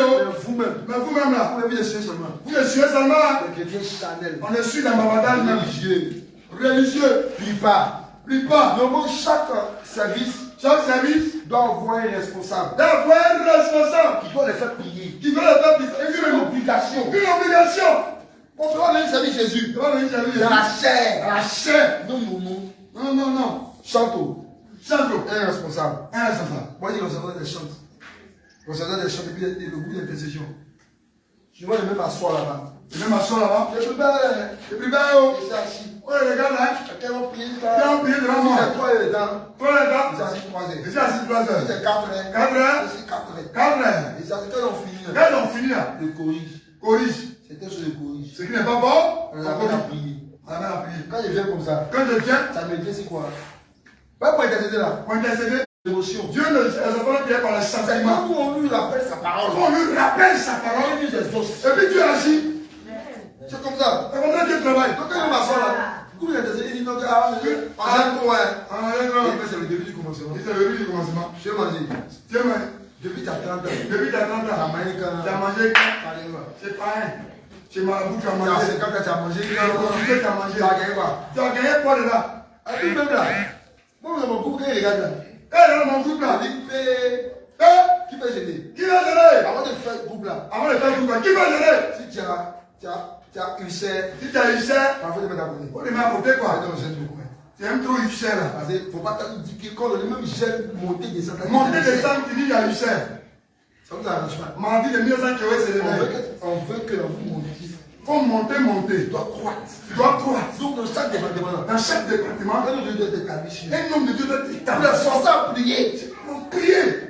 Vous-même. Mais vous-même là, Vous avez suivre seulement. vous le suivez seulement. Le chrétien charnel. On est sûr dans ma bataille même. Religieux. Religieux. Plie pas. Plie pas. Normalement, chaque service Chaque service doit avoir un responsable d'avoir un responsable qui doit les faire prier. qui veut le peuple. C'est une obligation. Une obligation. On doit venir servir Jésus. On va venir servir Dans la Jésus. chair. La chair. Non, non, non. Non, non, non. Chanto. Santo. Un responsable. Un responsable. Moi, je dis qu'on des chants. On s'entend des chants et puis le groupe d'intercession. Je vois le même asseoir là-bas. Et même à soi là-bas. Le plus bel. Le plus bas haut. Il s'est assis. Oh, les gars là. Quelqu'un va prier. Ils ont prié devant moi. Il toi et les dents. Toi les Il gars. s'est assis 3 heures. Je suis assis 3 heures. Il s'est 4 heures. 4 heures. Il s'est 4 heures. 4 heures. Il s'est assis quand ils ont fini. Quand ils ont fini là, Le corrige. corrige. C'était sur le corrige. Ce qui n'est pas bon, On on a corrige. prié. On amène à prier. Quand il vient comme ça, Quand je viens, ça me dit c'est quoi? Pas pour intercéder là. pour intercéder, L'émotion. Dieu ne se fait prier par les C'est sentiments. quand on lui rappelle sa parole. On lui rappelle sa parole. Il lui exauce. Et puis Dieu agit. C'est comme ça. C'est comme ça que Dieu travaille. Donc quand il m'assoit là, quand il intercède, il dit non, ah, j'aime toi. Ah, Et non. puis c'est le début du commencement. C'est le début du commencement. Je vais manger. Dieu m'a Depuis ta 30 ans. depuis ta 30 T'as ans, mangé tu as quand? mangé quand? Carrément. C'est pareil. Chez Marabout, tu as T'as mangé. 50 ans, t'as mangé. Tu as mangé. T'as gagné quoi? Tu as gagné quoi dedans? Ah, tout même là. Moi, dans mon groupe, quand il regarde là, Eh, dans mon groupe là. il dit, mais Eh, qui peut gêner? qui va donner? Avant de faire ce groupe là, Avant de faire tout quoi? Qui va donner? si tu as ulcère, Si tu as eu ça, parfois tu peux t'abonner. on est à côté Ah, quoi. non, j'aime beaucoup. Tu aimes trop eu ça là. Parce qu'il ne faut pas t'indiquer quand le même gène monter des centaines. Monter des sangs, tu dis il y a eu ça. Ça vous arrange pas. Mardi de 1900 km, c'est le même. On veut que vous montiez. Il faut monter, monter. Tu dois croître. Tu dois croître. Donc dans chaque département, Dans chaque département, un homme de Dieu doit être établi. un homme de Dieu doit Vous les t'établir. forcer à prier. Pour prier.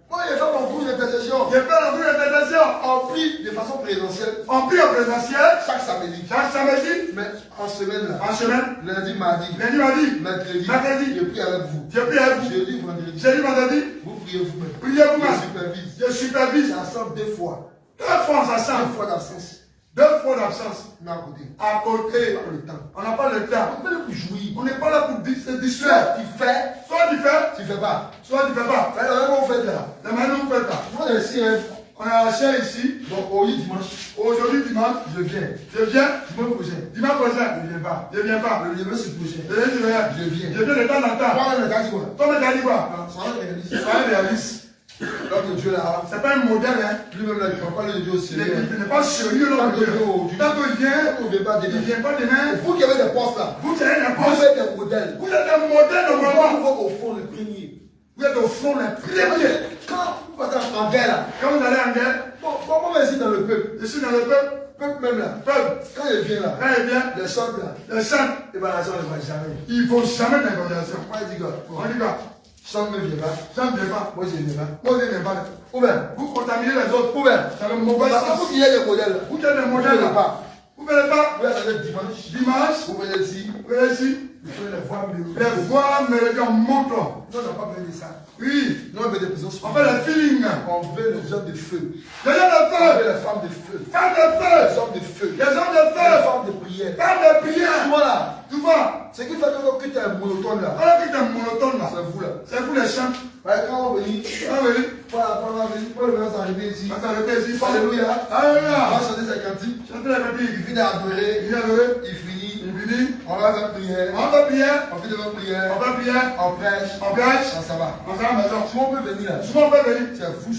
Moi, j'ai fait mon cours d'intercession. J'ai fait la première intercession. On prie de façon présentielle On prie en présentiel. chaque samedi. Chaque samedi, Mais en semaine là, en semaine, lundi, mardi, lundi, mardi, mercredi, Mercredi. je prie avec vous. je prie avec vous. Jeudi, vendredi, Jeudi, vendredi, vous priez vous-même. priez Je vous-même. supervise. Je supervise. Ça sort 2 fois. 2 fois on 1 s'assemble. fois d'absence. 2 fois d'absence. Mais à côté. À côté, Pas le temps. on n'a pas le temps. On peut le jouir. On n'est pas là pour se distraire. Soit tu fais, Soit tu fais, tu fais pas. soit tu fais pas. Mais là, on fait là. La manière dont on fait pas. Moi, je suis un. On a la chair ici. Donc, au lieu dimanche, Aujourd'hui, dimanche, je viens. je viens. Dimanche prochain, Dimanche prochain, je viens pas. je viens pas. Le dimanche prochain, Je viens. je viens. Je viens de temps en temps. Moi, on a dit quoi? Comme tu as dit quoi? Soyez réaliste. Soyez réaliste. L'homme de Dieu là, C'est pas un modèle, hein. lui-même là, il ne prend pas le Dieu au Il sérieux. n'est pas sérieux, l'homme de Dieu. Tant qu'il vient, Vous ne venez pas il ne demain. vient pas demain. Vous qui avez des postes là, Vous qui avez un vous poste, êtes des modèles. vous êtes un modèle Vous normalement. au fond le premier. Vous êtes au front les premiers. Quand vous partez en guerre là, Quand vous allez en guerre, bon, moi ici dans le peuple, je suis dans le peuple, même là, peuple, quand il vient là, quand il vient, les soldes là, les saints, et bien là, ça ne va jamais. il ne faut jamais d'incompréhension. Moi je dis quoi? On dit quoi? Ça ne me vient pas. Ça ne vient pas. Moi je ne viens pas. Moi, je n'aime pas. Ou bien, Vous contaminez les autres. ou bien, C'est le mauvais parce que vous sens. qui êtes des modèles là, Vous êtes des vous ne modèles venez là. pas. Vous ne venez pas. Vous attendez dimanche, Dimanche, vous venez ici, vous venez ici. vous faites les voix mais Les voix américaines montent. non, on n'a pas besoin de ça. Oui. Non, mais des prisons On fait le feeling. on veut les gens de feu. Les gens de On feu. veut les femmes de feu. Femmes de Les feu. hommes de feu. Les hommes de Les feu. femmes de prière. Femmes de prière. Voilà. Tu vois, Ce qui fait que quand tu es un monotone là, quand tu es monotone là, c'est vous là. c'est vous les chants. Ouais, quand on venit, Ah oui. voilà, on va venir, on va arriver ici. Quand tu répètes ici, Alléluia. On Alléluia. va chanter sa cantique. Chantez la Il cantique. finit d'adorer. Il est heureux. Il finit. Il finit. On va faire prière. On va prier. On fait devant prière. On va prier. On prêche. On prêche. Ça va. On s'en va à la maison. Souvent on peut venir là. Souvent on peut venir. C'est vous.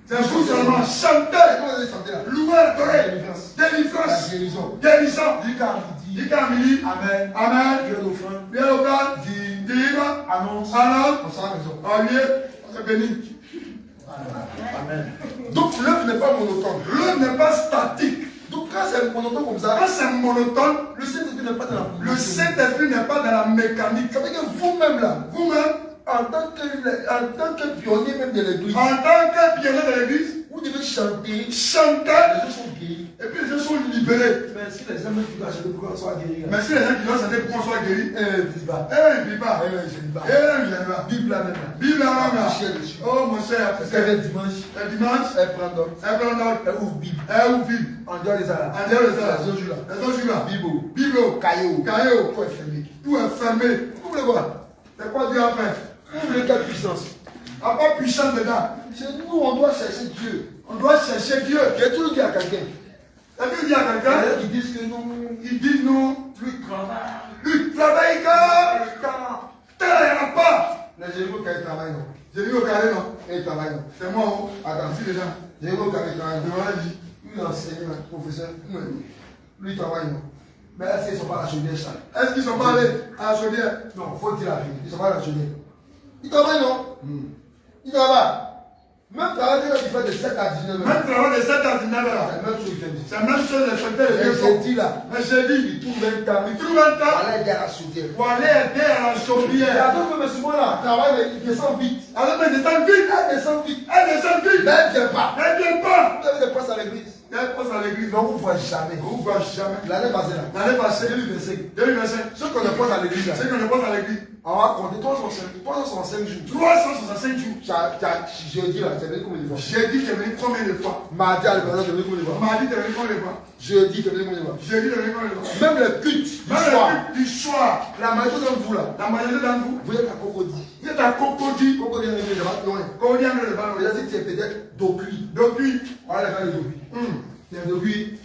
C'est vous seulement. Chantez. Comment vous allez chanter là? Louer, La adorer. délivrance. La La délivrance. guérison. Guérison. Lucas midi. Ika midi. Amen. Amen. Dieu d'offrande. Bien au bas. Dit. Délivre. Annonce. Alors. On s'en va à la maison. En lieu. On est béni. Donc l'œuvre n'est pas monotone. L'homme n'est pas statique. Donc quand c'est monotone comme ça, Quand c'est monotone, le Saint-Esprit n'est pas dans la le Saint-Esprit n'est pas dans la mécanique. Ça veut dire que vous-même là, Vous-même, en tant que pionnier même de l'église, en tant que pionnier de l'église, vous devez chanter. chantez Les gens sont guéris. et puis les gens sont libérés. libérés. Mais si les hommes qui doivent acheter pour qu'on soit guéri. Mais si les gens qui doivent s'aider pour qu'on soit guéris, Ils disent pas. ils ne vivent pas. Je ne dis pas. Je ne pas. Bible là même. Bible là, là. Cher dessus. Oh mon cher, Parce qu'elle est dimanche. le dimanche, Elle prend donc. elle prend note. Elle ouvre Bible. Elle ouvre Bible. En dehors des salades. En dehors de ça, Les autres jours là. les autres jours là. Bible. Bible, Caillou. caillou, Tout est fermé. tout est fermé. Vous voulez voir? C'est quoi Dieu a fait? Vous voulez quelle puissance? Il n'y a pas puissance dedans. Chez nous, on doit chercher Dieu. On doit chercher Dieu. J'ai toujours dit à quelqu'un. T'as vu dire à Il y quelqu'un? a qui disent que nous. Il dit non. Lui travaille. Lui travaille comme. Tant il n'y en a pas. Les Jérémy quand il travaille, non. J'ai vu au carré, non? Et il travaille, non. C'est moi, oh. Attends. Ici, les gens. Jérémy quand il travaille, Je non. m'en ai dit. Lui, enseignant, professeur. Lui, il travaille, non. Mais est-ce qu'ils ne sont pas à la chaudière, ça? Est-ce qu'ils sont pas allés à la chaudière? Non, il faut dire la vérité. Ils ne sont pas à la chaudière. Ils travaillent, non? Ils travaillent. Même travail quand il fait de 7 à 19 heures. Même travail de 7 à 19 heures. C'est la même chose qu'il fait. C'est la même chose les fêtes de Mais Dieu. j'ai dit là. Mais j'ai dit, Il trouve un temps. il trouve un temps Voilà, il est à la chaudière. pour aller aider à la Et chaudière. après, mais souvent là, travail, il descend vite. Alors, elle descend vite. Elle descend vite. Elle descend vite. Mais elle ne vient pas. Elle ne vient pas. Vous avez des places à l'église. Elle passe à l'église. Mais on ne vous voit jamais. On ne voit jamais. L'année passée là. L'année passée, 2025. 2025. Ceux qu'on ne passe à l'église là. C'est qu'on ne passe à l'église. On va compter 365 jours. 365 jours. Jeudi là, c'est venu combien de fois? J'ai dit, t'es venu combien de fois? Mardi à l'église, c'est venu combien de fois? Mardi, t'es venu combien de fois? Jeudi, c'est venu combien de fois? Jeudi, t'es venu combien de fois? Même le culte du Même soir. le culte du soir. La majorité d'entre vous là, La majorité d'entre vous, vous êtes à Cocody. vous êtes à Cocody. Cocody, il est là-bas loin. Quand on dit le ballon, Mais là, si tu es peut-être d'Okui. depuis. On va aller faire le Dokui. Il y a d'Okui.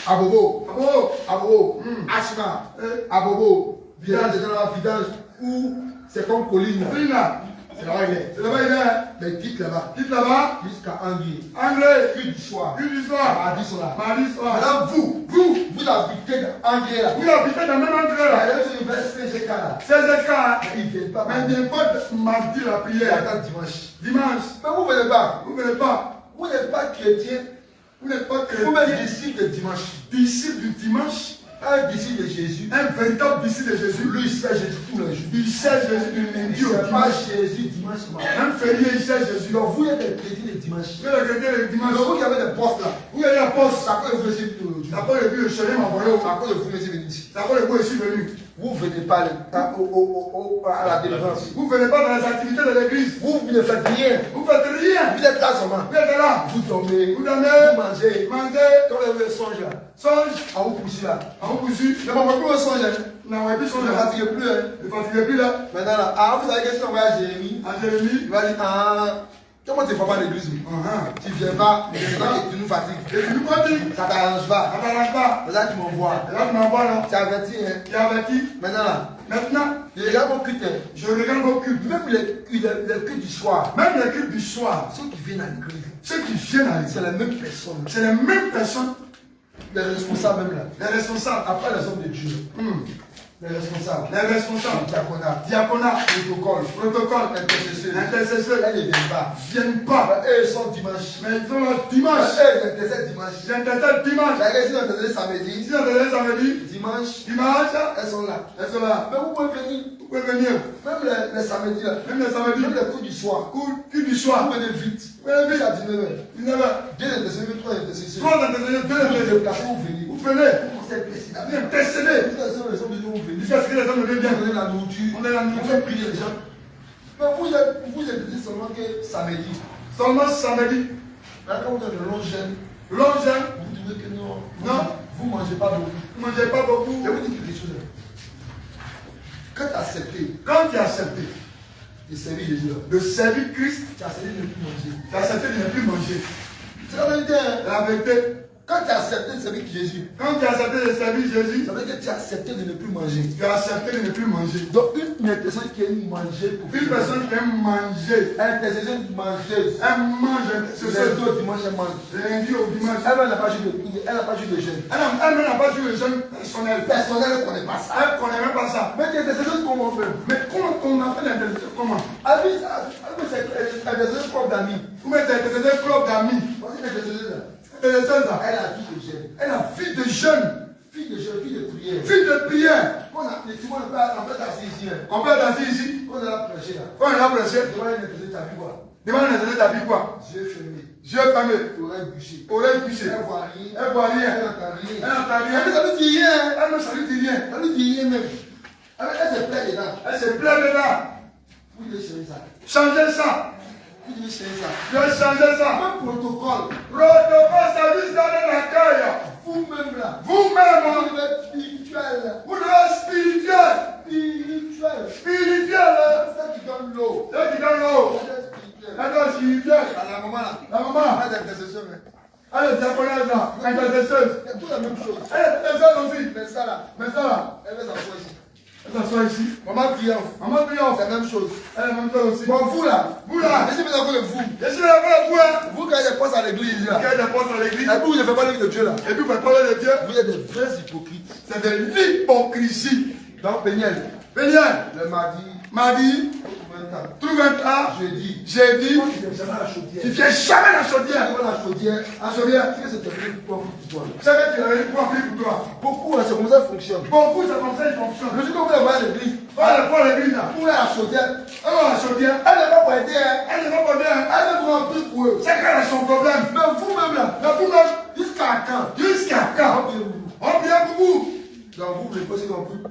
Abobo. Oh, Abobo. Ashima. Abobo. Vidange, c'est dans la vidange où c'est comme colline. c'est là. C'est là-bas il est. C'est là-bas, il est. Mais quitte là-bas. Quitte là-bas. Jusqu'à Anguille. Anglais. Culte du soir. Culte du soir. Mardi sont là. Mardi soir. Maintenant, vous habitez dans Anguille là. Vous habitez dans le même endroit là. Il y a une université là. 16 écarts. Mais ils ne viennent pas. Mais il n'y a pas de mardi la Il prière. attend dimanche. Dimanche. Mais vous ne venez pas. Vous ne venez pas. Vous n'êtes pas chrétien. Vous n'êtes pas Vous êtes chrétien. disciple de dimanche. Disciple du dimanche. Un disciple de Jésus. Un véritable disciple de Jésus. Lui, il sait Jésus tous les jours. Il sait Jésus du Il lundi ne au sait pas dimanche. Jésus dimanche matin. Même férié, il sait Jésus. Donc vous êtes des chrétiens de dimanche. Vous êtes le chrétien le dimanche. Donc vous qui avez des postes là. Vous avez la poste. C'est à cause de vous ici aujourd'hui. Après le but, le chemin m'a envoyé. C'est à cause de vous ici venus ici. C'est après le but, je suis venu. Vous ne venez pas à la délivrance. Vous ne venez pas dans les activités de l'église. Vous ne faites rien. Vous faites rien. Vous êtes là seulement. Vous êtes là. Vous dormez. Vous dormez. Vous mangez. Mangez. Quand vous avez un songe là. Songe. On vous pousse là. On vous poursuit. Mais on ne peut pas un songe. Non, on plus On songe. ne fatiguez plus. Ne fatiguez plus là. Maintenant là. Ah, vous avez question envoyé à Jérémie. À Jérémie. Il va dire, ah, comment tu ne vas pas à l'église? Tu ne viens pas, tu nous fatigues. Et tu nous prends dit. Ça ne t'arrange pas. Ça t'arrange pas. C'est ça que tu m'envoies. Et là, tu m'envoies là. Tu as averti, hein. Tu es averti. Maintenant là, Maintenant, je regarde vos cultes. Hein. je regarde vos cultes. Même les cultes du soir, Même les cultes du soir. ceux qui viennent à l'église, Ceux qui viennent à l'église. c'est la même personne. C'est les mêmes personnes. Les responsables même là. Les responsables. Après les hommes de Dieu. Les responsables. Les responsables. Diaconat. Diaconat. Protocole. Protocole. Intercesseurs. Intercesseurs. Elles ne viennent pas. Viennent pas. Eux, ils sont dimanche. Mais ils sont là dimanche. Eux, ils intercèdent dimanche. J'intercède dimanche. Ils sont intercèdent samedi. Ici, on est samedi. Dimanche. Dimanche. Elles sont là. Elles sont là. Mais vous pouvez venir. Vous pouvez venir. Même les samedis là. Même le samedi. Même les coups du soir. Culte du soir. Vous venez vite. Vous venez vite. À 19h. 19h. Deux intercesseurs, trois intercesseurs. Trois intercesseurs, deux Vous intercesseurs. déplacez, vous venez. Vous venez. Vous êtes président. Vous intercédez. Les hommes de Dieu, vous venez. Jusqu'à ce que les hommes ne Vous viennent. donnez la nourriture. On est là, nous. Vous faites prier les gens. Mais vous êtes dit seulement que samedi. Seulement samedi. Là, quand vous êtes de long jeûne, Long jeûne. vous trouvez que non. Non. Vous ne mangez pas beaucoup. Vous ne mangez pas beaucoup. Je vous dis quelque chose. Quand tu as accepté Quand tu as accepté de servir Jésus, de servir Christ, tu as accepté de ne plus manger. tu as accepté de ne plus manger. C'est la vérité. Hein? La vérité, Quand tu as accepté de servir Jésus, quand tu as accepté de servir Jésus, ça veut dire que tu as accepté de ne plus manger. tu as accepté de ne plus manger. Donc, une personne qui aime manger pour Une personne qui aime manger, intercession mangeuse. elle mange ce Les soir. deux dimanche, elle mange. Lundi au dimanche. Elle n'a pas joué de jeûne. Elle n'a pas joué le jeûne personnel. Personnel ne connaît pas ça. Elle ne connaît même pas ça. Mais l'intercession, comment on fait? Mais comment on a fait l'intercession? Comment? Elle c'est l'intercession propre d'amis. Vous mettez l'intercession club d'amis. Voici l'intercession là. L'intercession là. Elle a vie de jeûne. Elle a vie de jeûne. Fille de jeûne, fille de prière. Vie de prière. On a les on peut assis ici. On peut être assis ici. On a prêché là. Quand on a prêché, Devant une intercession, tu as vu quoi? Demande les années, t'as dit quoi? Yeux fermés. Yeux fermés. Oreilles bouchées. Oreilles bouchées. Elle voit rien. Elle voit rien. Elle n'entend rien. Elle n'entend rien. Elle ne dit rien. Elle ne salue dit rien. Elle ne dit rien même. Elle se plaît dedans. Elle se plaît dedans. Vous devez changer ça. Changez ça. Vous devez changer ça. Je vais changer ça. Un protocole. Protocole service dans l'accueil. Vous-même là. Vous-même. Vous devez être spirituel. Vous devez être spirituel. Spirituel. Spirituel. C'est ça qui donne l'eau. C'est qui donne l'eau. Elle doit être spirituelle. La maman là. La maman. Elle est intercession. Elle est diaconaise là. Intercesseuse. C'est tout la même chose. Elle est intercesseuse aussi. Mais ça là. Mais ça là. Elle va s'asseoir ici. Elle s'assoit ici. Maman triomphe. Maman triomphe. C'est la même chose. Elle est la même chose aussi. Bon, vous là. Vous là. Laissez-moi d'accord avec vous. Je suis là pour vous. Vous, quand il y a des postes à l'église là. Qui a des postes à l'église. Et puis vous ne faites pas l'œuvre de Dieu là. Et puis vous faites parler de Dieu. Vous êtes des vrais hypocrites. C'est de l'hypocrisie. Donc, Péniel, Péniel. le mardi, Mardi. Trouve un temps. jeudi, Jeudi. tu ne viens jamais à la chaudière. Tu viens jamais à la Tu chaudière. viens à la chaudière. À chaudière, tu sais, c'est terminé pour toi. C'est vrai qu'il avait pour appeler pour toi. Beaucoup, c'est comme ça que ça fonctionne. Beaucoup, c'est comme ça qu'il fonctionne. Le jour que vous allez voir à l'église, Voilà pour l'église là. pour aller à la chaudière, Alors la chaudière. elle n'est pas pour aider, hein. Elle n'est pas bonne. Elle est pour remplir pour eux. C'est qu'elle a son problème. Mais vous-même là, Mais vous-même, jusqu'à quand? jusqu'à quand? On vient pour vous. Donc vous voulez pas non plus.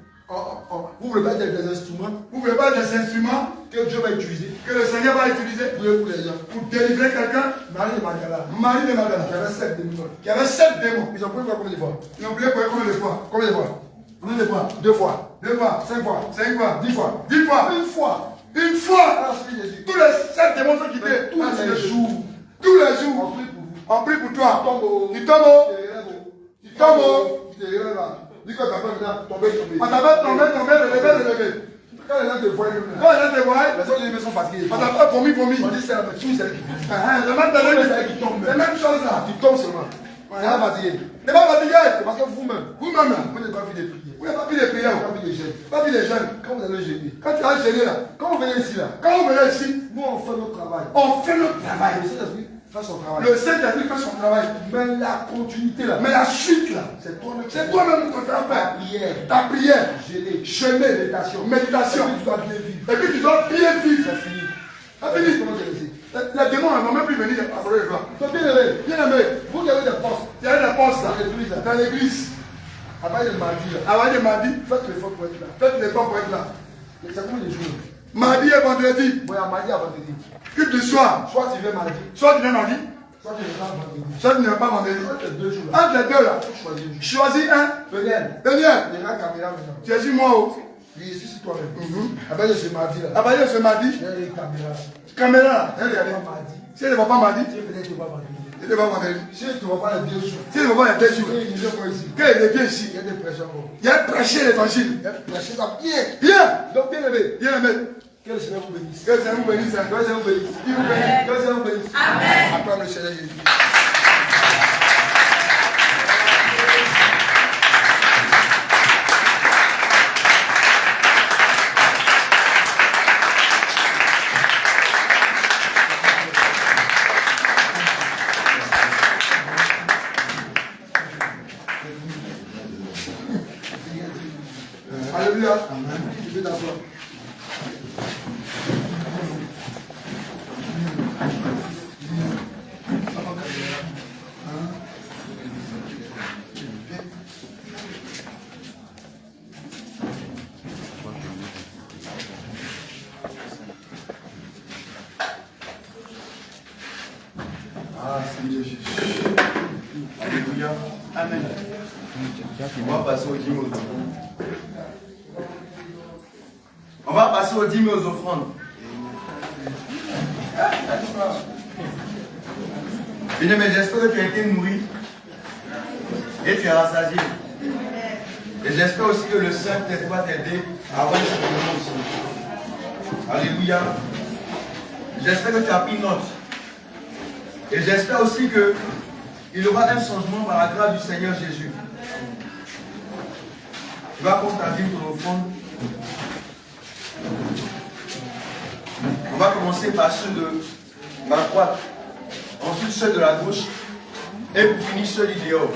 Vous voulez pas être des instruments Vous ne voulez pas des instruments que Dieu va utiliser que le Seigneur va utiliser pour les gens. pour délivrer quelqu'un. Marie de Magdala, Marie de Magdala, qui avait 7 démons. qui avait 7 démons. Ils ont pris quoi combien de fois? Ils ont oublié pour combien de fois? Combien de fois? Combien de fois? 2 fois, 2 fois, 5 fois, 5 fois, 10 fois, 10 fois, une fois. une fois. Alors, c'est Jésus. Tous les 7 démons sont quittés. Tous les jours, Tous les on jours. prie pour vous. On prie pour toi. Tombeau. Tu tombes au. Tu Tu tombes au. Tu te relèves là. Dis que ta femme est tombée. On t'appelle tomber, relever. Quand les gens te voient, même là, Quand les gens te voient, les autres sont fatigués. on t'appelle vomi. On dit c'est la même chose, c'est elle qui vit. Le matin, C'est elle qui tombe. c'est la même chose là. Tu tombes seulement. On n'est pas fatigué. N'est pas fatigué. C'est parce que vous-même, Vous-même là. vous n'avez pas vu des prières. Vous n'avez pas pris les Vous prières. n'avez pas vu des jeûnes. Pas pris les jeunes. Quand vous allez jeûner, Quand tu as gêné là. quand vous venez ici là, Quand vous venez ici, nous on fait notre travail. on fait notre travail. Le Saint-Esprit fait son travail. Le Saint-Esprit fait son travail. Mais la continuité là, Mais la suite là, c'est toi-même. c'est toi-même qui dois Ta faire. prière, Ta prière, jeûner, jeûner, méditation. méditation. Et puis tu dois bien vivre. Et puis tu dois bien vivre. C'est fini. C'est fini. Comment te laisser? Les démons ne vont même plus venir à voler le joie. Donc bien aimé, Bien aimé, vous qui avez des postes il y a des postes là, dans l'église là, dans l'église. à part le mardi là, Avant de mardi, faites l'effort pour être là. faites l'effort pour être là. C'est combien de jours? Mardi et vendredi, Bon, il y a mardi à vendredi. que tu sois, Soit tu viens mardi, soit tu viens mardi, soit tu viens pas vendredi. soit tu ne viens pas vendredi. Entre les 2 jours là, Entre les deux là, faut choisir un jour. choisis un. Daniel, Daniel, il y a la caméra maintenant. tu es sur moi. Oh. Il est ici sur toi-même. Après, c'est mardi là. À partir de ce mardi, Il y a une caméra. caméra là, Il y regardez. a mardi. Si elle ne va pas mardi, Si peut-être tu vas vendredi. elle ne va pas vendredi. Si tu ne vas pas les 2 jours. Si elle ne va pas les deux jours, Il y a quoi ici? quand il vient ici, Il y a des pressions. il y a prêché l'évangile. Il y a prêché ça bien. Bien, Donc bien aimé, bien aimé. que le Seigneur vous bénisse. Que le Seigneur vous bénisse. Que le Seigneur vous bénisse. Il vous bénisse. Que le Seigneur vous bénisse. Amen. Acclame le Seigneur Jésus. Alléluia. Tu peux t'asseoir. Ah, Seigneur Jésus. Alléluia. Amen. On va passer aux dîmes aux offrandes. On va passer aux dîmes et aux offrandes. Bien aimé, j'espère que tu as été nourri et tu es rassasié. Et j'espère aussi que le Saint-Esprit va t'aider à avoir ce moment aussi. Alléluia. J'espère que tu as pris note. Et j'espère aussi qu'il y aura un changement par la grâce du Seigneur Jésus. Tu vas prendre ta vie pour l'offrande. On va commencer par ceux de la droite, ensuite ceux de la gauche, et pour finir ceux du dehors.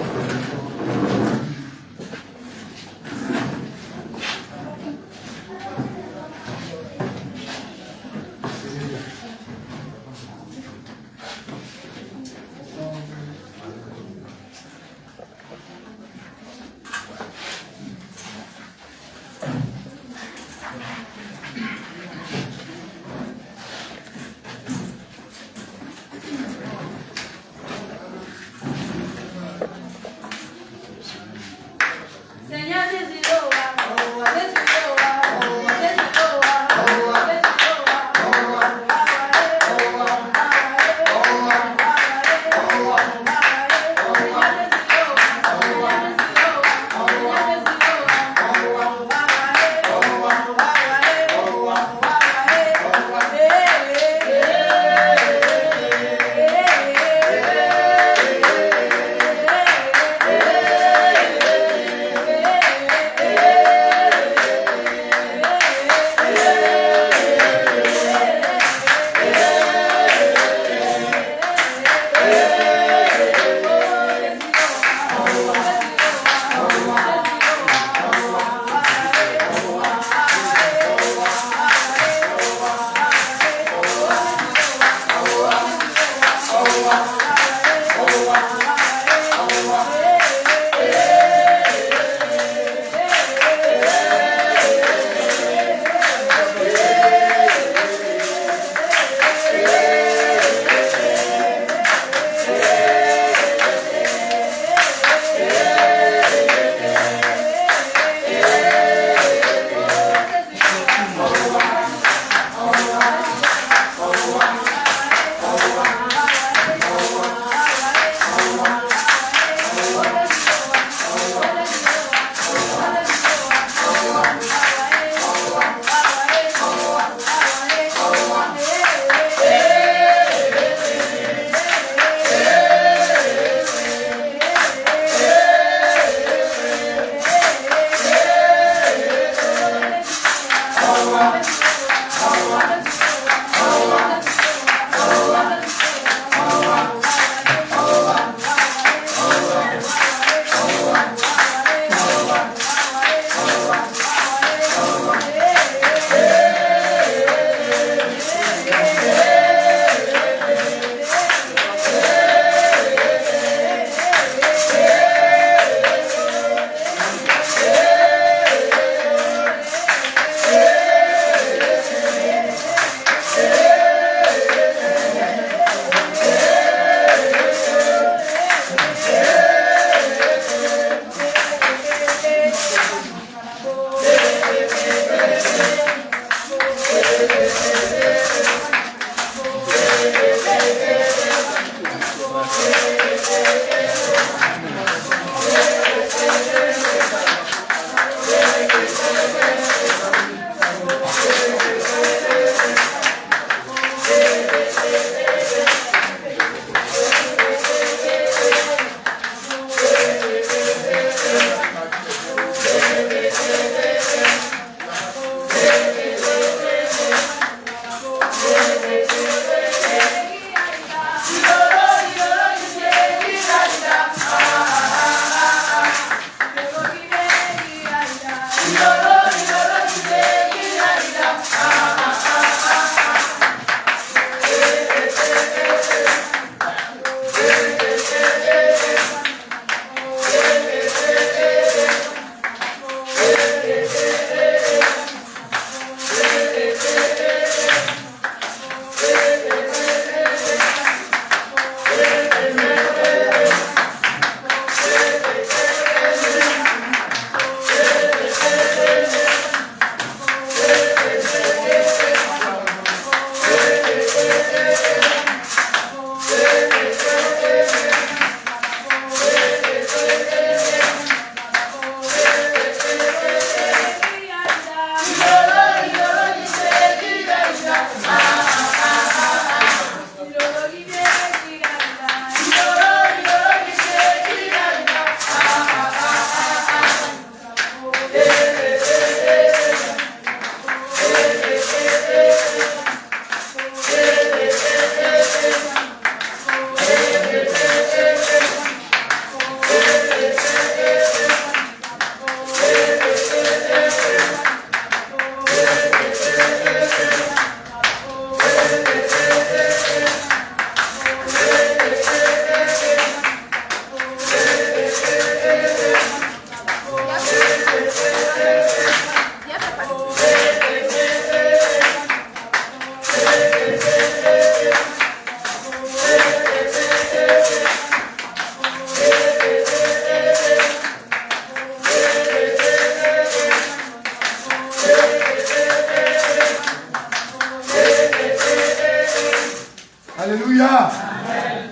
Alléluia.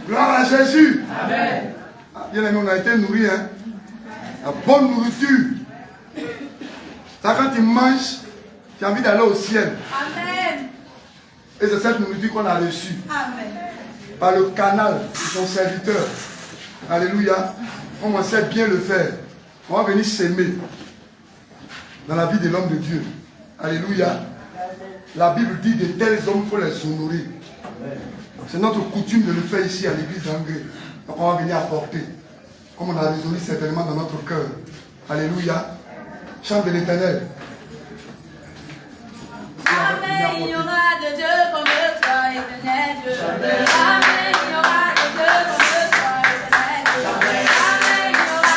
Gloire à Jésus. Amen. Bien aimé, on a été nourris, hein. La bonne nourriture. Ça, quand tu manges, tu as envie d'aller au ciel. Amen. Et c'est cette nourriture qu'on a reçue Amen. par le canal de son serviteur. Alléluia. On sait bien le faire. On va venir s'aimer dans la vie de l'homme de Dieu. Alléluia. La Bible dit de tels hommes, il faut les honorer. C'est notre coutume de le faire ici à l'église d'Angré. Donc on va venir apporter. Comme on a résolu certainement dans notre cœur. Alléluia. Chant de l'Éternel. Amen. Il y aura de Dieu comme toi, éternel Dieu. Amen. Il y aura de Dieu comme toi, éternel Dieu. Amen. Il y aura de Dieu comme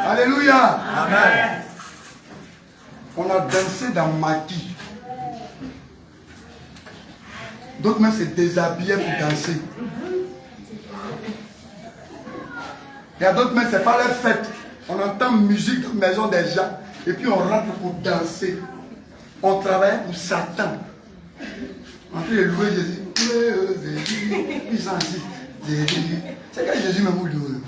Alléluia. Amen. On a dansé dans Maki. D'autres même se déshabillaient pour danser. Il y a d'autres même, c'est pas leur fête. On entend musique dans la maison des gens. Et puis on rentre pour danser. On travaille pour Satan. On fait le louer Jésus. Ils sont assis. C'est quand Jésus me vous loue.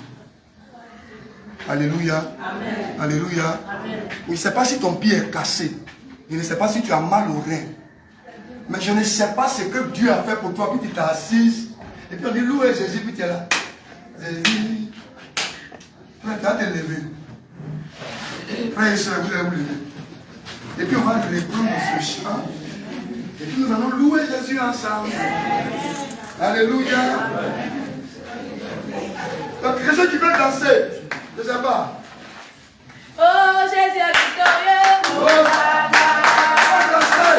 Alléluia. Amen. Alléluia. Amen. Je ne sais pas si ton pied est cassé. Je ne sais pas si tu as mal au rein. Mais je ne sais pas ce que Dieu a fait pour toi. Puis tu t'es assise. Et puis on dit louer Jésus. Puis tu es là. Jésus. Frère, tu vas te lever. Frère et soeur, vous allez vous lever. Et puis on va reprendre ce chant. Et puis nous allons louer Jésus ensemble. Alléluia. Donc, les gens qui veulent danser, je ne sais pas. Oh, Jésus est victorieux. Oh, danser.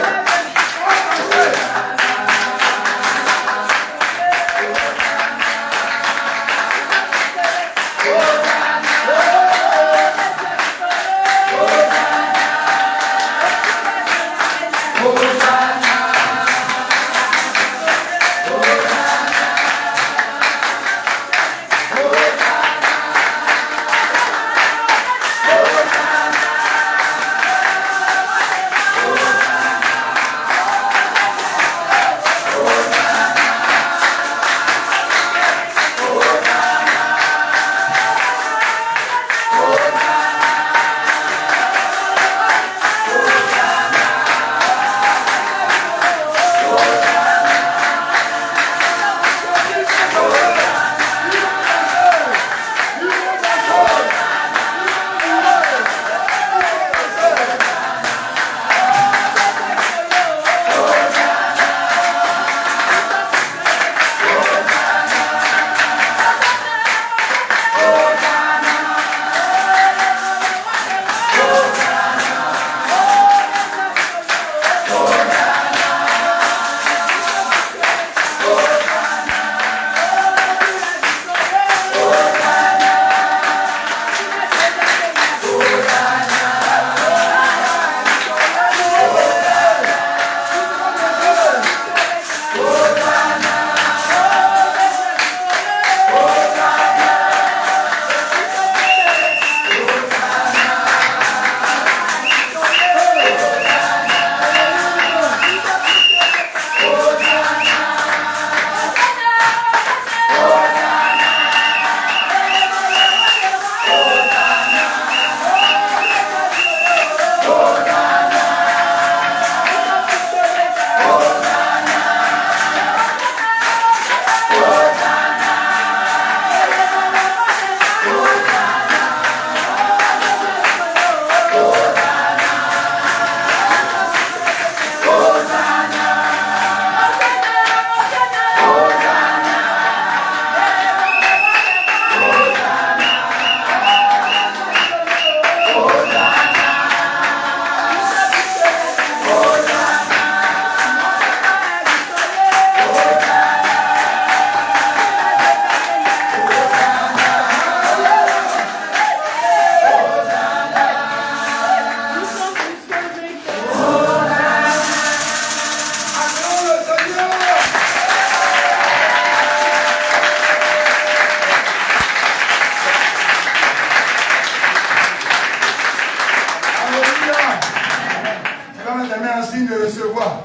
un signe de recevoir.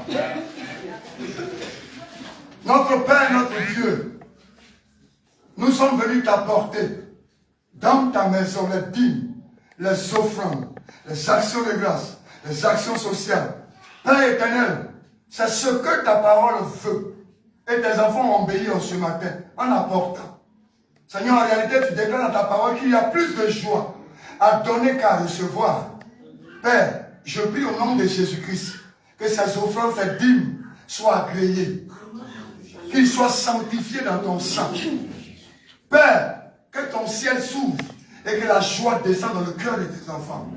Notre Père, notre Dieu, nous sommes venus t'apporter dans ta maison les dîmes, les offrandes, les actions de grâce, les actions sociales. Père éternel, c'est ce que ta parole veut. Et tes enfants ont obéi en ce matin en apportant. Seigneur, en réalité, tu déclares dans ta parole qu'il y a plus de joie à donner qu'à recevoir. Père, je prie au nom de Jésus-Christ que ces offrandes, ces dîmes soient agréées, qu'ils soient sanctifiés dans ton sang. Père, que ton ciel s'ouvre et que la joie descende dans le cœur de tes enfants.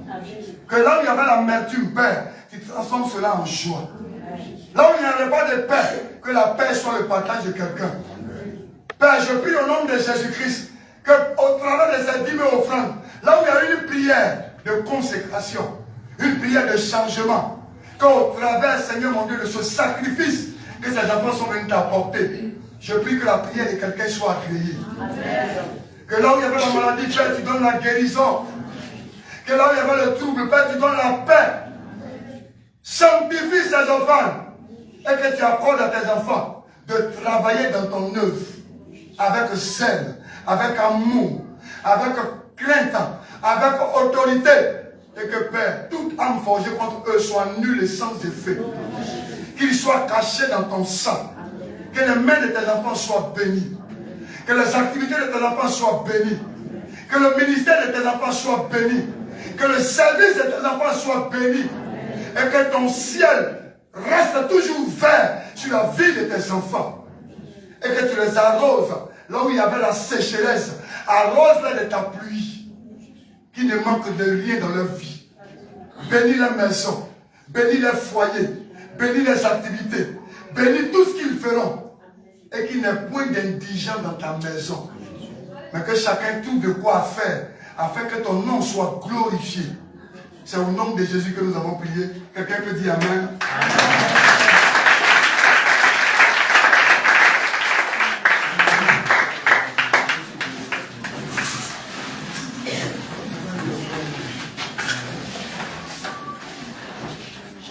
Que là où il y avait l'amertume, Père, tu transformes cela en joie. Là où il n'y avait pas de paix, que la paix soit le partage de quelqu'un. Père, je prie au nom de Jésus-Christ qu'au travers de ces dîmes et offrandes, là où il y a une prière de consécration, une prière de changement, qu'au travers, Seigneur mon Dieu, de ce sacrifice que ces enfants sont venus t'apporter, je prie que la prière de quelqu'un soit agréée. Que là où il y avait la maladie, Père, tu donnes la guérison. Que là où il y avait le trouble, Père, tu donnes la paix. Sanctifie ces enfants et que tu accordes à tes enfants de travailler dans ton œuvre avec zèle, avec amour, avec crainte, avec autorité. Et que Père, toute âme forgée contre eux soit nulle et sans effet. Qu'ils soient cachés dans ton sang. Que les mains de tes enfants soient bénies. Que les activités de tes enfants soient bénies. Que le ministère de tes enfants soit béni. Que le service de tes enfants soit béni. Et que ton ciel reste toujours vert sur la vie de tes enfants. Et que tu les arroses là où il y avait la sécheresse. Arrose-les de ta pluie. Qui ne manque de rien dans leur vie. Bénis les maisons. Bénis les foyers. Bénis les activités. Bénis tout ce qu'ils feront. Et qu'il n'y ait point d'indigents dans ta maison. Mais que chacun trouve de quoi faire. Afin que ton nom soit glorifié. C'est au nom de Jésus que nous avons prié. Quelqu'un peut dire Amen.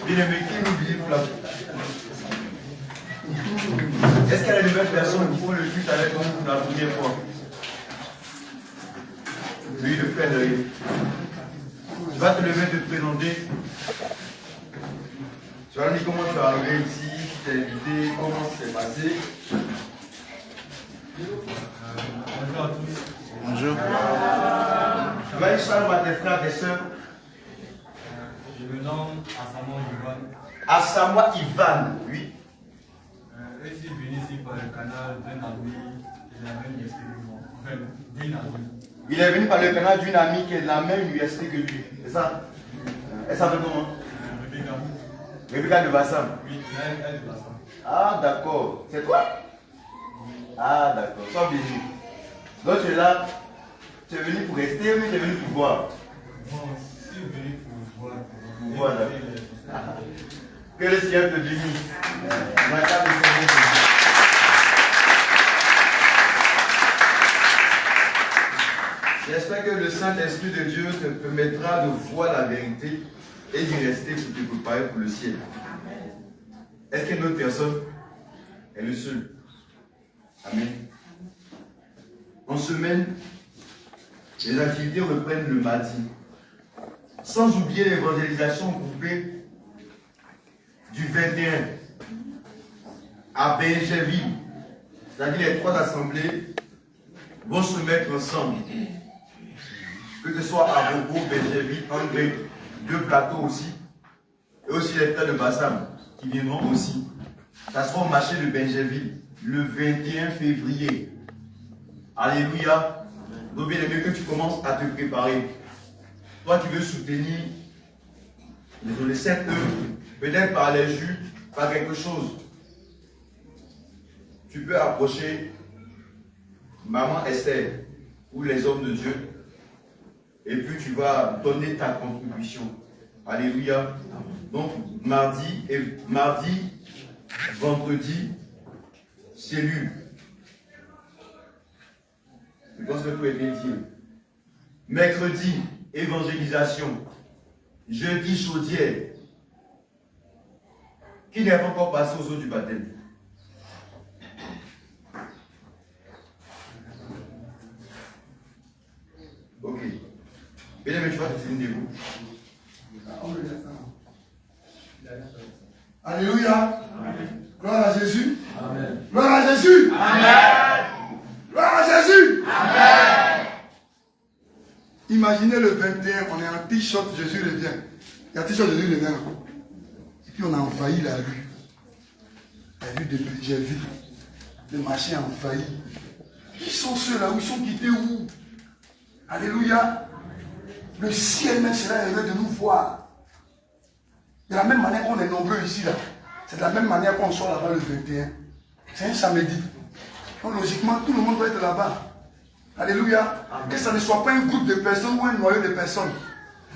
Bien-aimé, qui nous dit pour la... Est-ce qu'il y a de nouvelles personnes qui font le culte avec nous pour la première fois? Lui, le frère de lui. Tu vas te lever, te présenter. Tu vas nous dire comment tu es arrivé ici, qui t'a invité, comment ça s'est passé. Bonjour à tous. Bonjour. Tu vas dire salut à tes frères et sœurs. Je me nomme Asama Ivan. Asama Ivan, oui. Je suis venu ici par le canal d'un ami de la même université que moi. Enfin, d'une amie. Il est venu par le canal d'une amie qui est de la même université que lui. C'est ça? Elle s'appelle comment? Rebecca. Rebecca de Bassam. Oui, elle est de Bassam. Ah, d'accord. C'est toi? Ah, d'accord. Sois béni. Donc tu es là, tu es venu pour rester ou tu es venu pour voir? Bon, je suis venu pour voir. Voilà. Que le Seigneur te bénisse. Ma table est servée. J'espère que le Saint-Esprit de Dieu te permettra de voir la vérité et d'y rester pour te préparer pour le ciel. Est-ce qu'il y a une autre personne? Elle est le seul. Amen. En semaine, les activités reprennent le mardi. Sans oublier l'évangélisation groupée du 21 à Benjeville. C'est-à-dire les 3 assemblées vont se mettre ensemble. Que ce soit à Bobo, Benjeville, André, 2 plateaux aussi. Et aussi les frères de Bassam qui viendront aussi. Ça sera au marché de Benjeville le 21 février. Alléluia. Donc bien aimé que tu commences à te préparer. Toi qui veux soutenir les 7 œuvres, peut-être par les jus, par quelque chose, tu peux approcher Maman Esther ou les hommes de Dieu et puis tu vas donner ta contribution. Alléluia. Donc mardi, vendredi, cellule. Je pense que tout est bien dit. Mercredi, évangélisation. Jeudi, chaudière. qui n'est pas encore passé aux eaux du baptême? Ok. Bien-aimé, tu vas te finir debout. Alléluia. Gloire à Jésus. Amen. Gloire à Jésus. Amen. Gloire à Jésus. Amen. Imaginez le 21, on est en t-shirt, Jésus revient. Il y a t-shirt, Jésus revient. Et puis on a envahi la rue. La rue de j'ai vu. Le marché a envahi. Qui sont ceux-là? Où ils sont quittés où? Alléluia. Le ciel même sera heureux de nous voir. De la même manière qu'on est nombreux ici, là. C'est de la même manière qu'on sort là-bas le 21. C'est un samedi. Donc logiquement, tout le monde doit être là-bas. Alléluia. Amen. Que ça ne soit pas un groupe de personnes ou un noyau de personnes.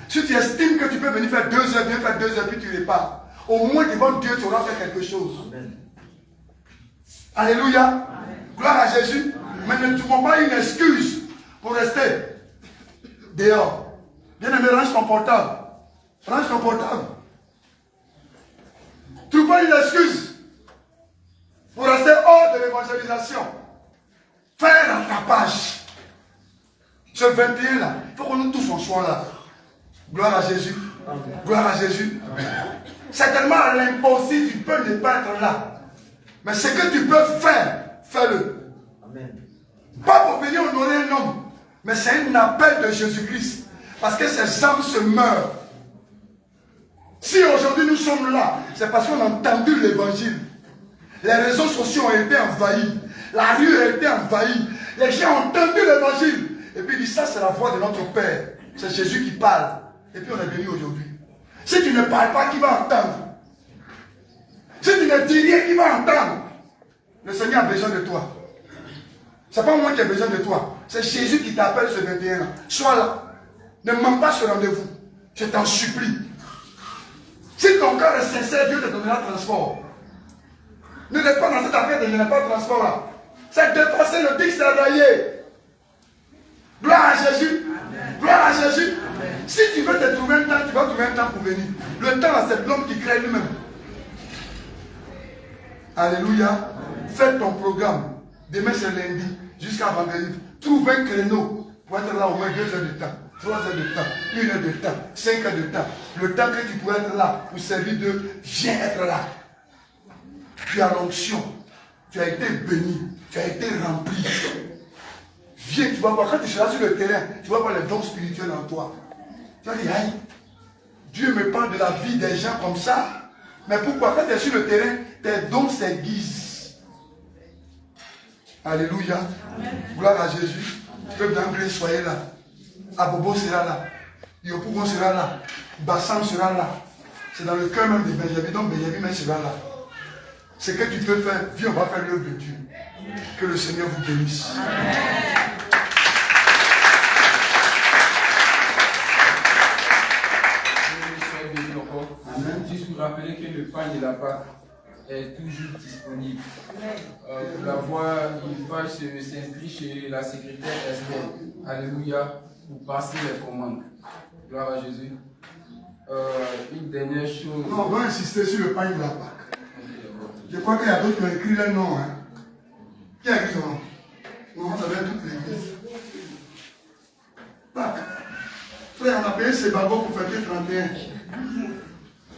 Si tu estimes que tu peux venir faire 2 heures, viens faire 2 heures, puis tu repars. Au moins devant Dieu, tu auras fait quelque chose. Amen. Alléluia. Amen. Gloire à Jésus. Amen. Mais ne trouvons pas une excuse pour rester dehors. Bien-aimé, range ton portable. Range ton portable. Trouve pas une excuse pour rester hors de l'évangélisation. Fais un rattrapage. Ce 21 là, il faut que nous tous en soyons là. Gloire à Jésus. Amen. Gloire à Jésus. Certainement à l'impossible, tu peux ne pas être là. Mais ce que tu peux faire, fais-le. Pas pour venir honorer un homme, mais c'est un appel de Jésus-Christ. Parce que ces âmes se meurent. Si aujourd'hui nous sommes là, c'est parce qu'on a entendu l'évangile. Les réseaux sociaux ont été envahis. La rue a été envahie. Les gens ont entendu l'évangile. Et puis ils disent, ça c'est la voix de notre Père. C'est Jésus qui parle. Et puis on est venu aujourd'hui. Si tu ne parles pas, qui va entendre? Si tu ne dis rien, qui va entendre? Le Seigneur a besoin de toi. C'est pas moi qui ai besoin de toi. C'est Jésus qui t'appelle ce 21 ans. Sois là. Ne manque pas ce rendez-vous. Je t'en supplie. Si ton cœur est sincère, Dieu te donnera transport. Ne reste pas dans cette affaire de je n'ai pas de transport là. C'est dépasser le Dieu rayé. Gloire à Jésus. Amen. Gloire à Jésus. Amen. Si tu veux te trouver un temps, tu vas trouver un temps pour venir. Le temps là, c'est l'homme qui crée lui-même. Alléluia. Amen. Fais ton programme. Demain c'est lundi. Jusqu'à vendredi. Trouve un créneau pour être là au moins 2 heures de temps. 3 heures de temps, 1 heure de temps, 5 heures de temps. Le temps que tu pourrais être là pour servir Dieu, viens être là. Tu as l'onction, tu as été béni, tu as été rempli. Viens, tu vas voir, quand tu seras sur le terrain, tu vas voir les dons spirituels en toi. Tu vas dire, aïe, Dieu me parle de la vie des gens comme ça. Mais pourquoi? Quand tu es sur le terrain, tes dons s'aiguisent. Alléluia. Amen. Gloire à Jésus. Peuple d'Anglais, soyez là. Abobo sera là. Yopougon sera là. Bassam sera là. C'est dans le cœur même de Benjamin. Donc Benjamin même sera là. Ce que tu peux faire, viens, on va faire l'œuvre de Dieu. Que le Seigneur vous bénisse. Amen. Amen. Juste pour rappeler que le pain de la Pâque est toujours disponible. Pour l'avoir, il faut s'inscrire chez la secrétaire Esther. Alléluia. Pour passer les commandes. Gloire à Jésus. Une dernière chose. Non, on va insister sur le pain de la Pâque. Je crois qu'il y a d'autres qui ont écrit leur nom. Hein. Qui a écrit son nom? Non, ça va être toute l'église. Pâques. Frère, on a payé ces bagos pour fêter 31.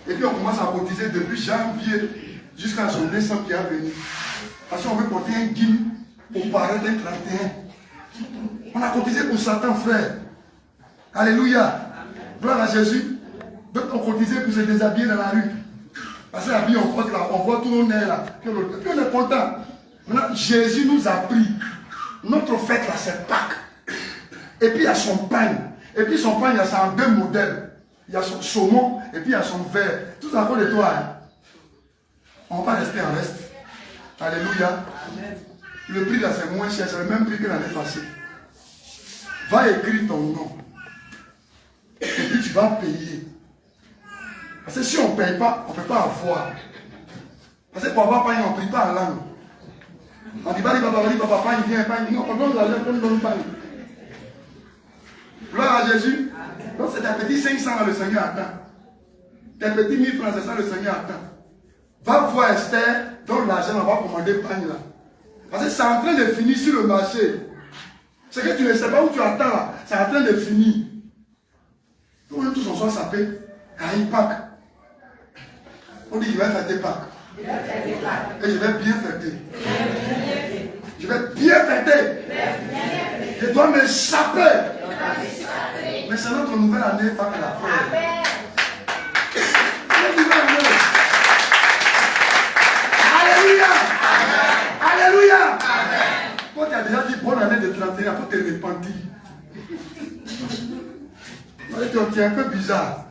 Et puis on commence à cotiser depuis janvier jusqu'à son décembre qui est venu. Parce qu'on veut porter un guide au parrain d'un 31. On a cotisé pour Satan, frère. Alléluia. Gloire à Jésus. D'autres ont cotisé pour se déshabiller dans la rue. Parce que la vie, on voit tout le monde là. Puis on est content. Maintenant, Jésus nous a pris. Notre fête là, c'est Pâques. Et puis il y a son pain. Et puis son pain, il y a ça en 2 modèles. Il y a son saumon et puis il y a son verre. Tout ça à cause de toi. Hein. On va pas rester en reste. Alléluia. Amen. Le prix là, c'est moins cher. C'est le même prix que l'année passée. Va écrire ton nom. Et puis tu vas payer. Parce que si on ne paye pas, on ne peut pas avoir. Parce que pour avoir pain, on ne paye pas en langue. On dit, papa, pain, il vient, pain, non, on donne l'argent, on donne pain. Gloire à Jésus. Donc c'est un petit 500 le Seigneur attend. C'est un petit 1000 francs, c'est ça le Seigneur attend. Va voir Esther, donne l'argent, on va commander pagne là. Parce que c'est en train de finir sur le marché. Ce que tu ne sais pas où tu attends là, c'est en train de finir. Tout tous on soit sapé à une Pâques. On dit qu'il va fêter Pâques. Et je vais bien fêter. Je vais bien fêter. Je dois me saper. Mais c'est notre nouvelle année, Pâques la fin. Alléluia. Alléluia. Toi qui as déjà dit bonne année de 31, après te repentir. Tu es un peu bizarre.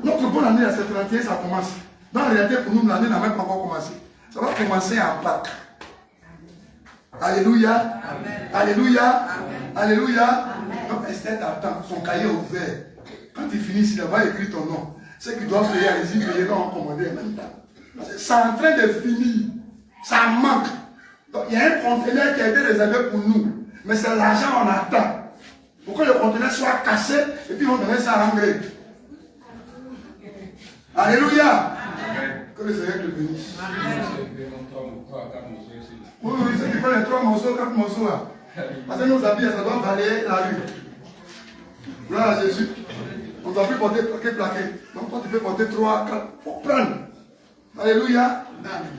Notre bonne année à ce 31, ça commence. Dans la réalité, pour nous, l'année n'a même pas encore commencé. Ça va commencer en Pâques. Alléluia. Amen. Alléluia. Amen. Alléluia. Donc Esther t'attend, son cahier ouvert. Quand il finit, il va écrire ton nom. Ceux qui doivent payer, allez-y, payer, non, commander en même temps. C'est en train de finir. Ça manque. Donc il y a un conteneur qui a été réservé pour nous. Mais c'est l'argent qu'on attend. Pour que le conteneur soit cassé et puis on donner ça à l'engrais. Alléluia. Amen. Que le Seigneur te bénisse. Amen. Oui, ceux qui font les 3 morceaux, 4 morceaux là. Parce que nos habits, ça doit balayer la rue. Gloire à Jésus. On ne doit plus porter plaqué. Donc toi tu peux porter 3, 4. Il faut prendre. Alléluia.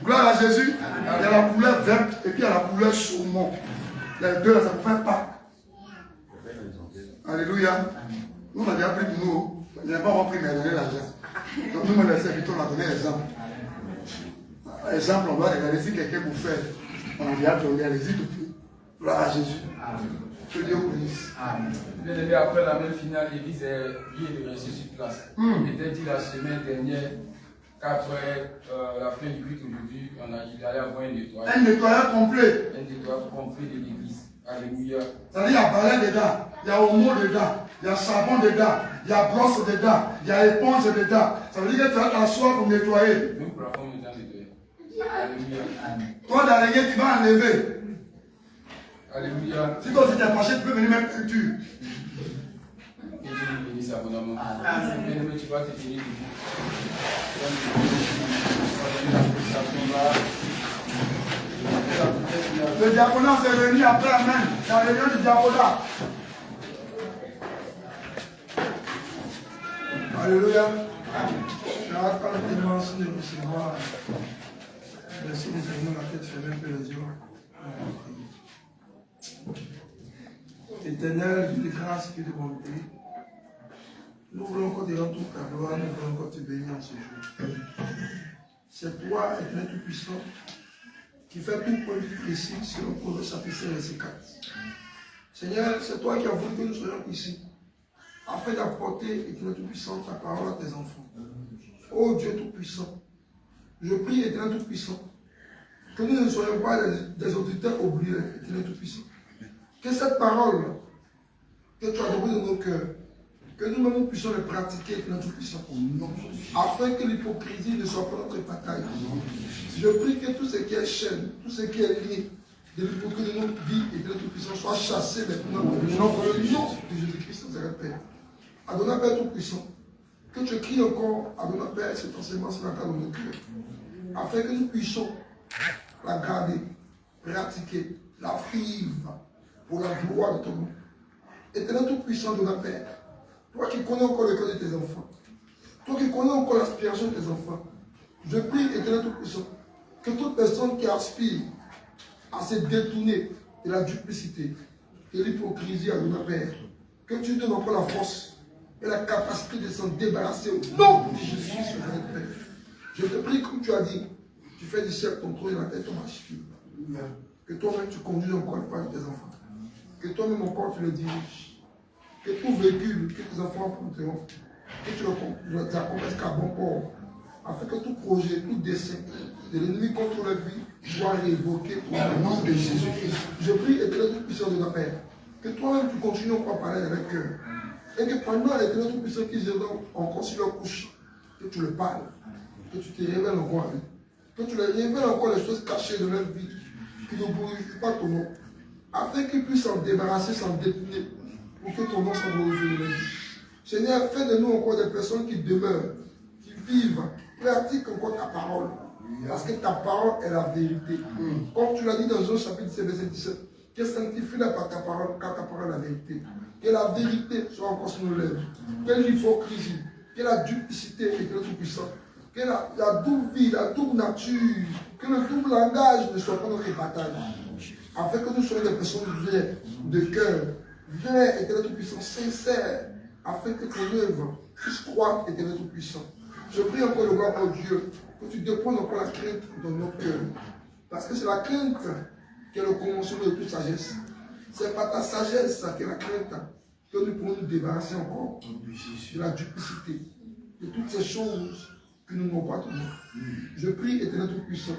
Gloire à Jésus. Il y a la couleur verte et puis il y a la couleur saumon. Les deux là, ça peut faire pas. Alléluia. Nous on a déjà pris pour nous. Je n'ai pas repris, mais donné l'argent. Donc nous, les serviteurs, on a donné l'exemple. Exemple, on doit regarder si quelqu'un vous fait. On a déjà donné, allez-y depuis. Gloire à Jésus. Que Dieu vous bénisse. Bien aimé, après la même finale, l'église est bien restée sur place. Il était dit la semaine dernière qu'après la fin du culte aujourd'hui, il allait avoir un nettoyage. Un nettoyage complet. Un nettoyage complet de l'église. Alléluia. C'est-à-dire, il y a balai dedans, il y a omo dedans, il y a savon dedans, il y a brosse dedans, il y a éponge dedans. Ça veut dire que tu vas t'asseoir pour nettoyer. Même pour la forme dedans nettoyer. Alléluia. Toi, d'araignée, tu vas enlever. Alléluia. Si toi, tu t'es fâché, tu peux venir mettre peinture. Que Dieu nous bénisse abondamment. Bien aimé, tu vas te tenir debout. Le diaconat s'est réuni après la main, la réunion du diaconat. Alléluia. Je raconte tellement de recevoir. Merci de tenir la tête fermée pour les yeux. Éternel, Dieu de grâce et de bonté, nous voulons encore te rendre toute ta gloire, nous voulons encore te bénir en ce jour. C'est toi, Éternel Tout-Puissant, qui fait tout point précis sur le Proverbe chapitre 5, verset 4. Seigneur, c'est toi qui as voulu que nous soyons ici, afin d'apporter, Éternel Tout-Puissant, ta parole à tes enfants. Ô Dieu Tout-Puissant, je prie, Éternel Tout-Puissant, que nous ne soyons pas des auditeurs oubliés, Éternel Tout-Puissant. Que cette parole que tu as donnée dans nos cœurs, que nous-mêmes puissions le pratiquer, Éternel Tout-Puissant, afin que l'hypocrisie ne soit pas notre bataille. Je prie que tout ce qui est chaîne, tout ce qui est lié de l'hypocrisie de notre vie, Éternel Tout-Puissant, soit chassé maintenant dans le nom de Jésus-Christ, notre Père. Adonai Père Tout-Puissant, que tu cries encore, Adonai Père, cet enseignement ce matin dans nos cœurs, afin que nous puissions la garder, pratiquer, la vivre pour la gloire de ton nom. Éternel Tout-Puissant de la Père, toi qui connais encore le cœur de tes enfants, toi qui connais encore l'aspiration de tes enfants, je prie, Éternel Tout-Puissant, que toute personne qui aspire à se détourner de la duplicité, de l'hypocrisie à notre Père, que tu donnes encore la force et la capacité de s'en débarrasser au nom de Jésus, Père. Je te prie, comme tu as dit, tu fais du ciel ton trône et la terre ton marche. Que toi-même tu conduis encore le pas de tes enfants. Que toi-même encore tu le diriges. Que tout véhicule que tes enfants prendront, que tu les accompagnes qu'à bon port. Afin que tout projet, tout dessein de l'ennemi contre la vie soit révoqué au nom de Jésus-Christ. Je prie, Éternel Tout-Puissant de notre Père, que toi-même tu continues encore à parler avec eux. Et que pendant l'Éternel Tout-Puissant qu'ils iront encore sur leur couche, que tu le parles, que tu te révèles encore à eux. Que tu leur révèles encore les choses cachées de leur vie, qui ne glorifient pas ton nom, afin qu'ils puissent s'en débarrasser, s'en détourner, pour que ton nom soit glorifié de leur vie. Seigneur, fais de nous encore des personnes qui demeurent, qui vivent, pratiquent encore ta parole, Parce que ta parole est la vérité. Comme tu l'as dit dans Jean chapitre 17, verset 17, que sanctifie-la par ta parole, car ta parole est la vérité. Que la vérité soit encore sur nos lèvres. Que l'hypocrisie, que la duplicité et que le tout-puissant, que la double vie, la double nature, que le double langage ne soit pas notre bataille. Afin que nous soyons des personnes vraies, de cœur, vraies, éternel tout-puissant, sincères, afin que ton œuvre puisse croître, éternel tout-puissant. Je prie encore le roi, mon Dieu, que tu déposes encore la crainte dans notre cœur. Parce que c'est la crainte qui est le commencement de toute sagesse. C'est pas ta sagesse qui est la crainte que nous pouvons nous débarrasser encore de la duplicité, de toutes ces choses qui nous n'ont pas donné. Je prie, éternel tout-puissant,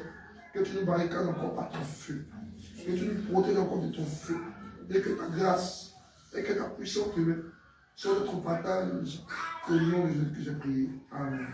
que tu nous barricades encore par ton feu, que tu nous protèges encore de ton feu, et que ta grâce, et que ta puissante main soit notre partage au nom de Jésus que j'ai prié. Amen.